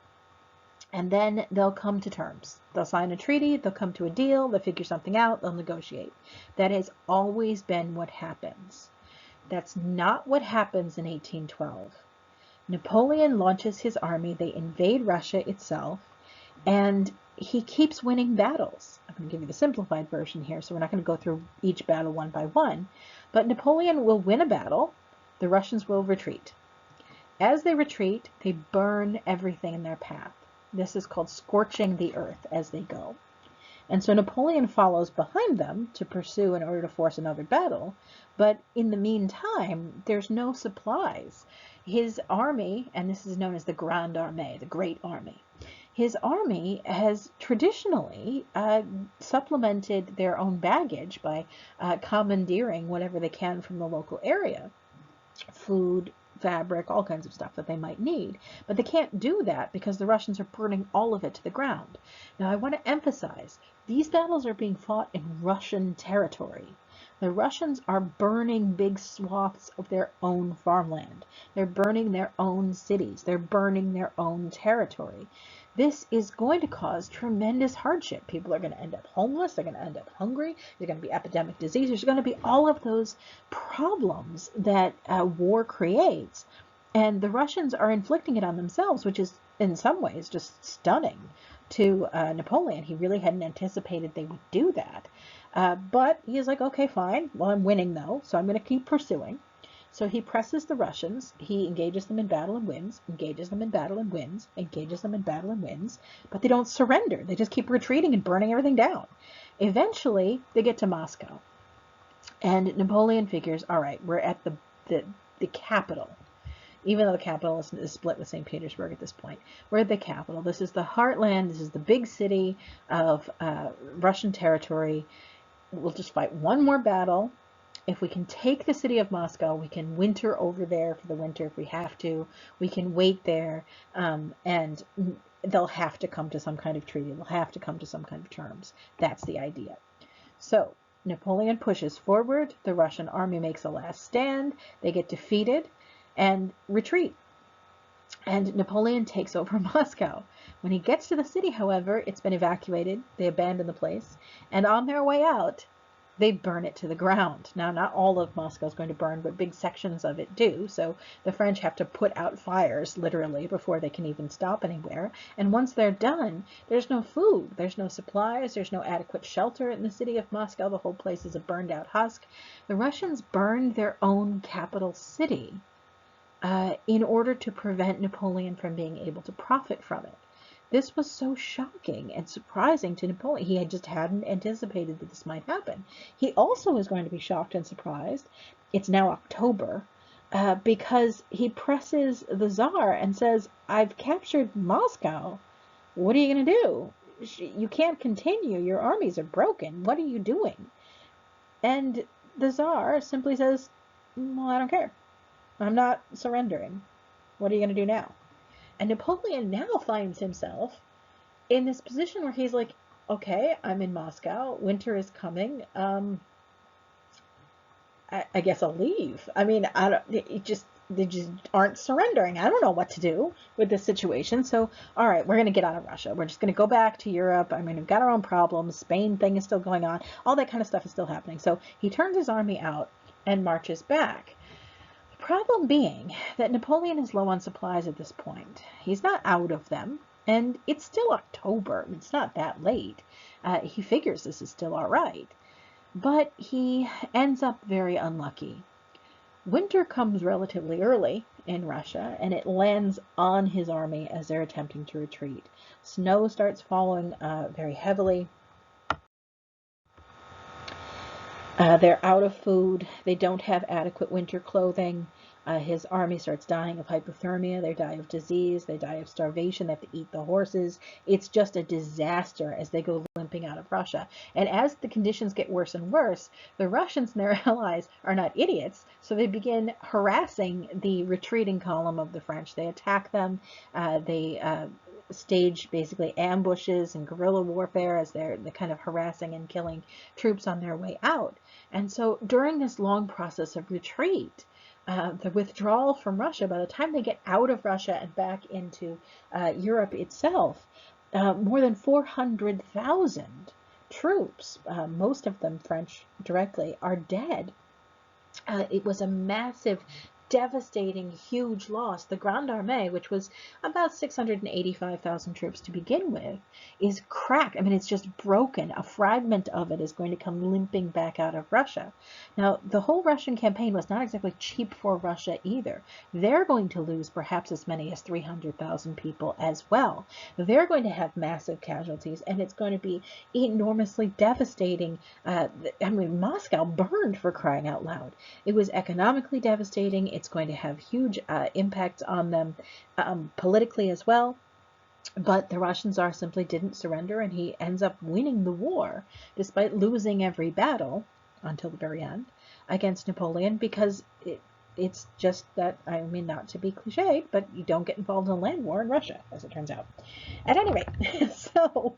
Speaker 1: and then they'll come to terms. They'll sign a treaty, they'll come to a deal, they'll figure something out, they'll negotiate. That has always been what happens. That's not what happens in 1812. Napoleon launches his army, they invade Russia itself, and he keeps winning battles. I'm going to give you the simplified version here, so we're not going to go through each battle one by one. But Napoleon will win a battle, the Russians will retreat. As they retreat, they burn everything in their path. This is called scorching the earth as they go. And so Napoleon follows behind them to pursue in order to force another battle, but in the meantime, there's no supplies. His army, and this is known as the Grande Armée, the Great Army, his army has traditionally supplemented their own baggage by commandeering whatever they can from the local area. Food, fabric, all kinds of stuff that they might need. But they can't do that because the Russians are burning all of it to the ground. Now I want to emphasize, these battles are being fought in Russian territory. The Russians are burning big swaths of their own farmland. They're burning their own cities. They're burning their own territory. This is going to cause tremendous hardship. People are going to end up homeless. They're going to end up hungry. There's going to be epidemic disease. There's going to be all of those problems that war creates. And the Russians are inflicting it on themselves, which is in some ways just stunning to Napoleon. He really hadn't anticipated they would do that. But he is like, okay, fine. Well, I'm winning though, so I'm going to keep pursuing. So he presses the Russians, he engages them in battle and wins, engages them in battle and wins, engages them in battle and wins, but they don't surrender. They just keep retreating and burning everything down. Eventually, they get to Moscow. And Napoleon figures, all right, we're at the capital. even though the capital is split with St. Petersburg at this point. We're the capital. This is the heartland. This is the big city of Russian territory. We'll just fight one more battle. If we can take the city of Moscow, we can winter over there for the winter if we have to. We can wait there, and they'll have to come to some kind of treaty. They'll have to come to some kind of terms. That's the idea. So Napoleon pushes forward. The Russian army makes a last stand. They get defeated and retreat. And Napoleon takes over Moscow. When he gets to the city, however, it's been evacuated. They abandon the place. And on their way out, they burn it to the ground. Now, not all of Moscow is going to burn, but big sections of it do. So the French have to put out fires, literally, before they can even stop anywhere. And once they're done, there's no food, there's no supplies, there's no adequate shelter in the city of Moscow. The whole place is a burned out husk. The Russians burned their own capital city in order to prevent Napoleon from being able to profit from it. This was so shocking and surprising to Napoleon. He just hadn't anticipated that this might happen. He also is going to be shocked and surprised. It's now October, because he presses the Tsar and says, I've captured Moscow. What are you going to do? You can't continue. Your armies are broken. What are you doing? And the Tsar simply says, well, I don't care. I'm not surrendering. What are you going to do now? And Napoleon now finds himself in this position where he's like, okay, I'm in Moscow. Winter is coming. I guess I'll leave. I mean, they just aren't surrendering. I don't know what to do with this situation. So, all right, we're going to get out of Russia. We're just going to go back to Europe. I mean, we've got our own problems. Spain thing is still going on. All that kind of stuff is still happening. So he turns his army out and marches back. Problem being that Napoleon is low on supplies at this point. He's not out of them, and it's still October. It's not that late. He figures this is still all right, but he ends up very unlucky. Winter comes relatively early in Russia, and it lands on his army as they're attempting to retreat. Snow starts falling very heavily. They're out of food. They don't have adequate winter clothing. His army starts dying of hypothermia. They die of disease. They die of starvation. They have to eat the horses. It's just a disaster as they go limping out of Russia. And as the conditions get worse and worse, the Russians and their allies are not idiots, so they begin harassing the retreating column of the French. They attack them. They stage basically ambushes and guerrilla warfare as they're kind of harassing and killing troops on their way out. And so during this long process of retreat, the withdrawal from Russia, by the time they get out of Russia and back into Europe itself, more than 400,000 troops, most of them French directly, are dead. It was a massive, devastating, huge loss. The Grande Armée, which was about 685,000 troops to begin with, is cracked. I mean, it's just broken. A fragment of it is going to come limping back out of Russia. Now, the whole Russian campaign was not exactly cheap for Russia either. They're going to lose perhaps as many as 300,000 people as well. They're going to have massive casualties, and it's going to be enormously devastating. I mean, Moscow burned, for crying out loud. It was economically devastating. It's going to have huge impacts on them politically as well. But the Russian Tsar simply didn't surrender, and he ends up winning the war, despite losing every battle until the very end against Napoleon, because it's just that, I mean, not to be cliched, but you don't get involved in a land war in Russia, as it turns out. At any rate, so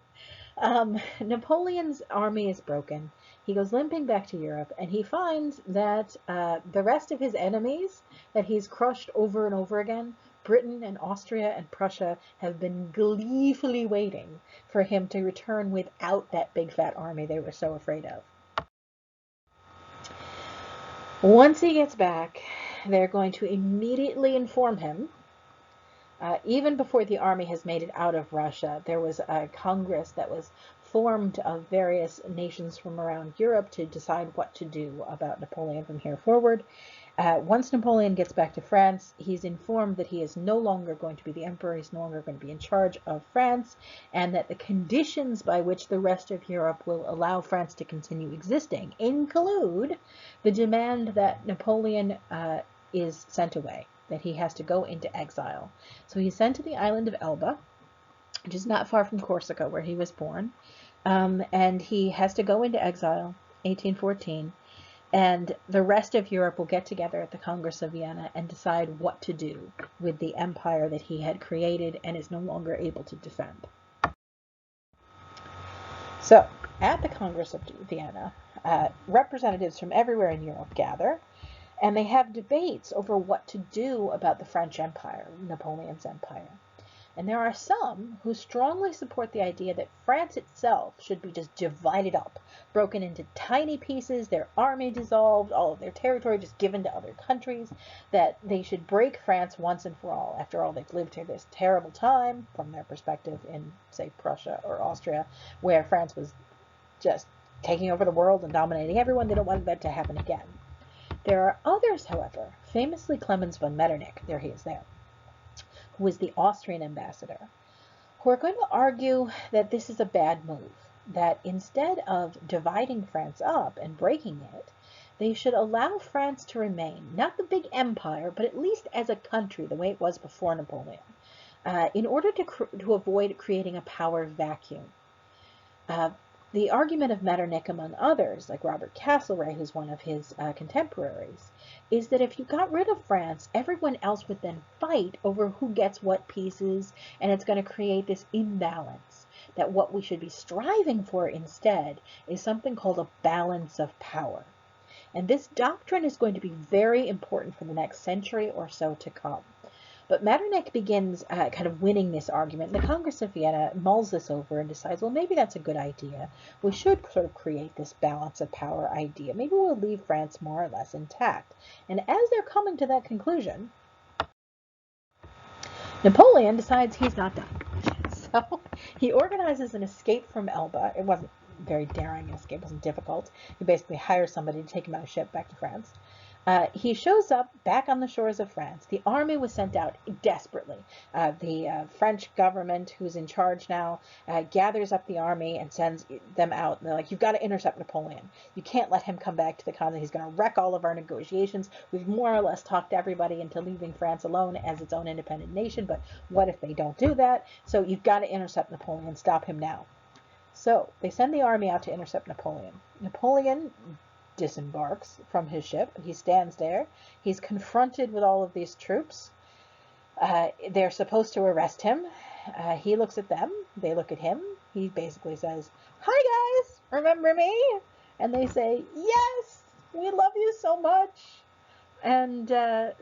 Speaker 1: Napoleon's army is broken. He goes limping back to Europe, and he finds that the rest of his enemies that he's crushed over and over again, Britain and Austria and Prussia, have been gleefully waiting for him to return without that big fat army they were so afraid of. Once he gets back, they're going to immediately inform him. Even before the army has made it out of Russia, there was a Congress that was formed of various nations from around Europe to decide what to do about Napoleon from here forward. Once Napoleon gets back to France, he's informed that he is no longer going to be the emperor, he's no longer going to be in charge of France, and that the conditions by which the rest of Europe will allow France to continue existing include the demand that Napoleon is sent away, that he has to go into exile. So he's sent to the island of Elba, which is not far from Corsica, where he was born, and he has to go into exile, 1814, and the rest of Europe will get together at the Congress of Vienna and decide what to do with the empire that he had created and is no longer able to defend. So, at the Congress of Vienna, representatives from everywhere in Europe gather, and they have debates over what to do about the French Empire, Napoleon's empire. And there are some who strongly support the idea that France itself should be just divided up, broken into tiny pieces, their army dissolved, all of their territory just given to other countries, that they should break France once and for all. After all, they've lived through this terrible time, from their perspective, in, say, Prussia or Austria, where France was just taking over the world and dominating everyone. They don't want that to happen again. There are others, however, famously Clemens von Metternich, there he is there, who is the Austrian ambassador, who are going to argue that this is a bad move, that instead of dividing France up and breaking it, they should allow France to remain, not the big empire, but at least as a country, the way it was before Napoleon, in order to avoid creating a power vacuum. The argument of Metternich, among others, like Robert Castlereagh, who's one of his contemporaries, is that if you got rid of France, everyone else would then fight over who gets what pieces, and it's going to create this imbalance. That what we should be striving for instead is something called a balance of power. And this doctrine is going to be very important for the next century or so to come. But Metternich begins kind of winning this argument. The Congress of Vienna mulls this over and decides, well, maybe that's a good idea. We should sort of create this balance of power idea. Maybe we'll leave France more or less intact. And as they're coming to that conclusion, Napoleon decides he's not done. So he organizes an escape from Elba. It wasn't very daring an escape. It wasn't difficult. He basically hires somebody to take him on a ship back to France. He shows up back on the shores of France. The army was sent out desperately. The French government, who's in charge now, gathers up the army and sends them out. And they're like, you've got to intercept Napoleon. You can't let him come back to the continent. He's going to wreck all of our negotiations. We've more or less talked everybody into leaving France alone as its own independent nation, but what if they don't do that? So you've got to intercept Napoleon. Stop him now. So they send the army out to intercept Napoleon. Napoleon disembarks from his ship. He stands there. He's confronted with all of these troops. They're supposed to arrest him. He looks at them. They look at him. He basically says, "Hi guys, remember me?" And they say, "Yes, we love you so much." And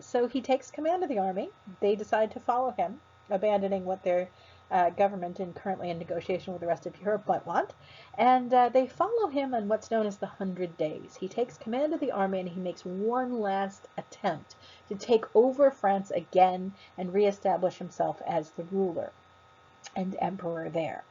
Speaker 1: so he takes command of the army. They decide to follow him, abandoning what their government and currently in negotiation with the rest of Europe might want. And they follow him on what's known as the 100 Days. He takes command of the army and he makes one last attempt to take over France again and reestablish himself as the ruler and emperor there.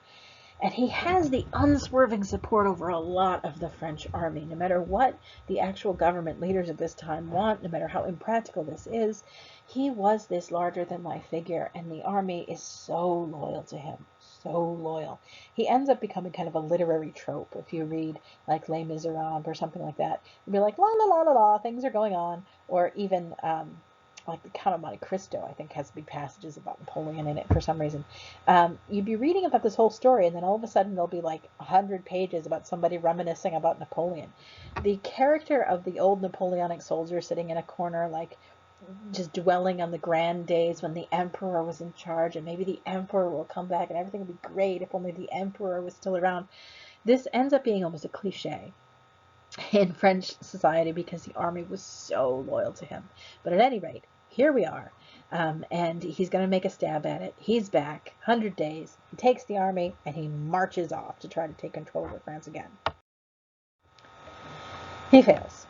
Speaker 1: And he has the unswerving support over a lot of the French army. No matter what the actual government leaders at this time want, no matter how impractical this is, he was this larger-than-life figure, and the army is so loyal to him, so loyal. He ends up becoming kind of a literary trope. If you read like Les Miserables or something like that, you'd be like, la la la la la, things are going on. Or even like the Count of Monte Cristo, I think, has big passages about Napoleon in it for some reason. You'd be reading about this whole story, and then all of a sudden there'll be like 100 pages about somebody reminiscing about Napoleon. The character of the old Napoleonic soldier sitting in a corner, like just dwelling on the grand days when the emperor was in charge, and maybe the emperor will come back and everything will be great if only the emperor was still around. This ends up being almost a cliche in French society because the army was so loyal to him. But at any rate, here we are, and he's going to make a stab at it. He's back, 100 days. He takes the army and he marches off to try to take control over France again. He fails.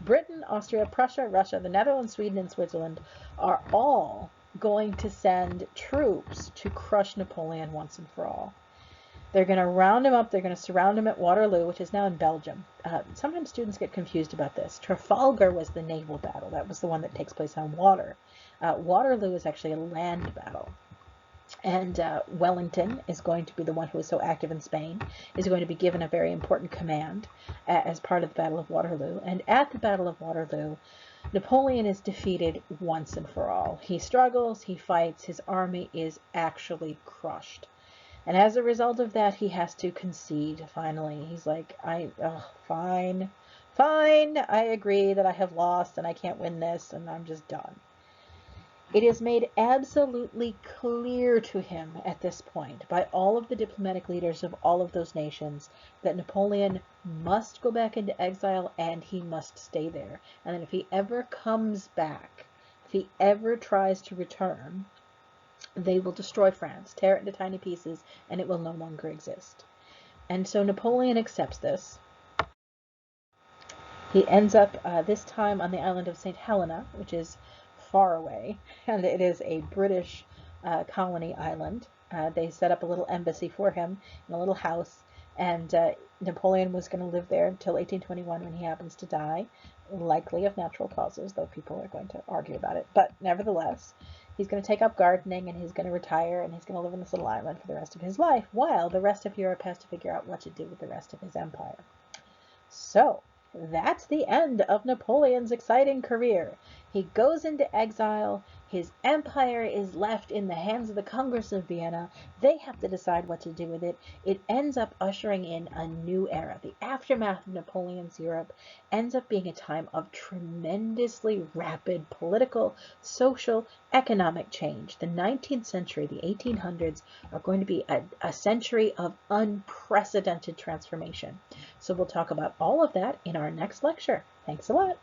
Speaker 1: Britain, Austria, Prussia, Russia, the Netherlands, Sweden, and Switzerland are all going to send troops to crush Napoleon once and for all. They're going to round him up. They're going to surround him at Waterloo, which is now in Belgium. Sometimes students get confused about this. Trafalgar was the naval battle. That was the one that takes place on water. Waterloo is actually a land battle. And Wellington is going to be the one who is so active in Spain, is going to be given a very important command as part of the Battle of Waterloo. And at the Battle of Waterloo, Napoleon is defeated once and for all. He struggles, he fights, his army is actually crushed. And as a result of that, he has to concede finally. He's like, fine, I agree that I have lost and I can't win this and I'm just done. It is made absolutely clear to him at this point by all of the diplomatic leaders of all of those nations that Napoleon must go back into exile and he must stay there. And that if he ever comes back, if he ever tries to return, they will destroy France, tear it into tiny pieces, and it will no longer exist. And so Napoleon accepts this. He ends up this time on the island of St. Helena, which is far away, and it is a British colony island. They set up a little embassy for him in a little house, and Napoleon was going to live there until 1821 when he happens to die, likely of natural causes, though people are going to argue about it. But nevertheless, he's going to take up gardening and he's going to retire and he's going to live on this little island for the rest of his life, while the rest of Europe has to figure out what to do with the rest of his empire. So, that's the end of Napoleon's exciting career. He goes into exile. His empire is left in the hands of the Congress of Vienna. They have to decide what to do with it. It ends up ushering in a new era. The aftermath of Napoleon's Europe ends up being a time of tremendously rapid political, social, economic change. The 19th century, the 1800s, are going to be a century of unprecedented transformation. So we'll talk about all of that in our next lecture. Thanks a lot.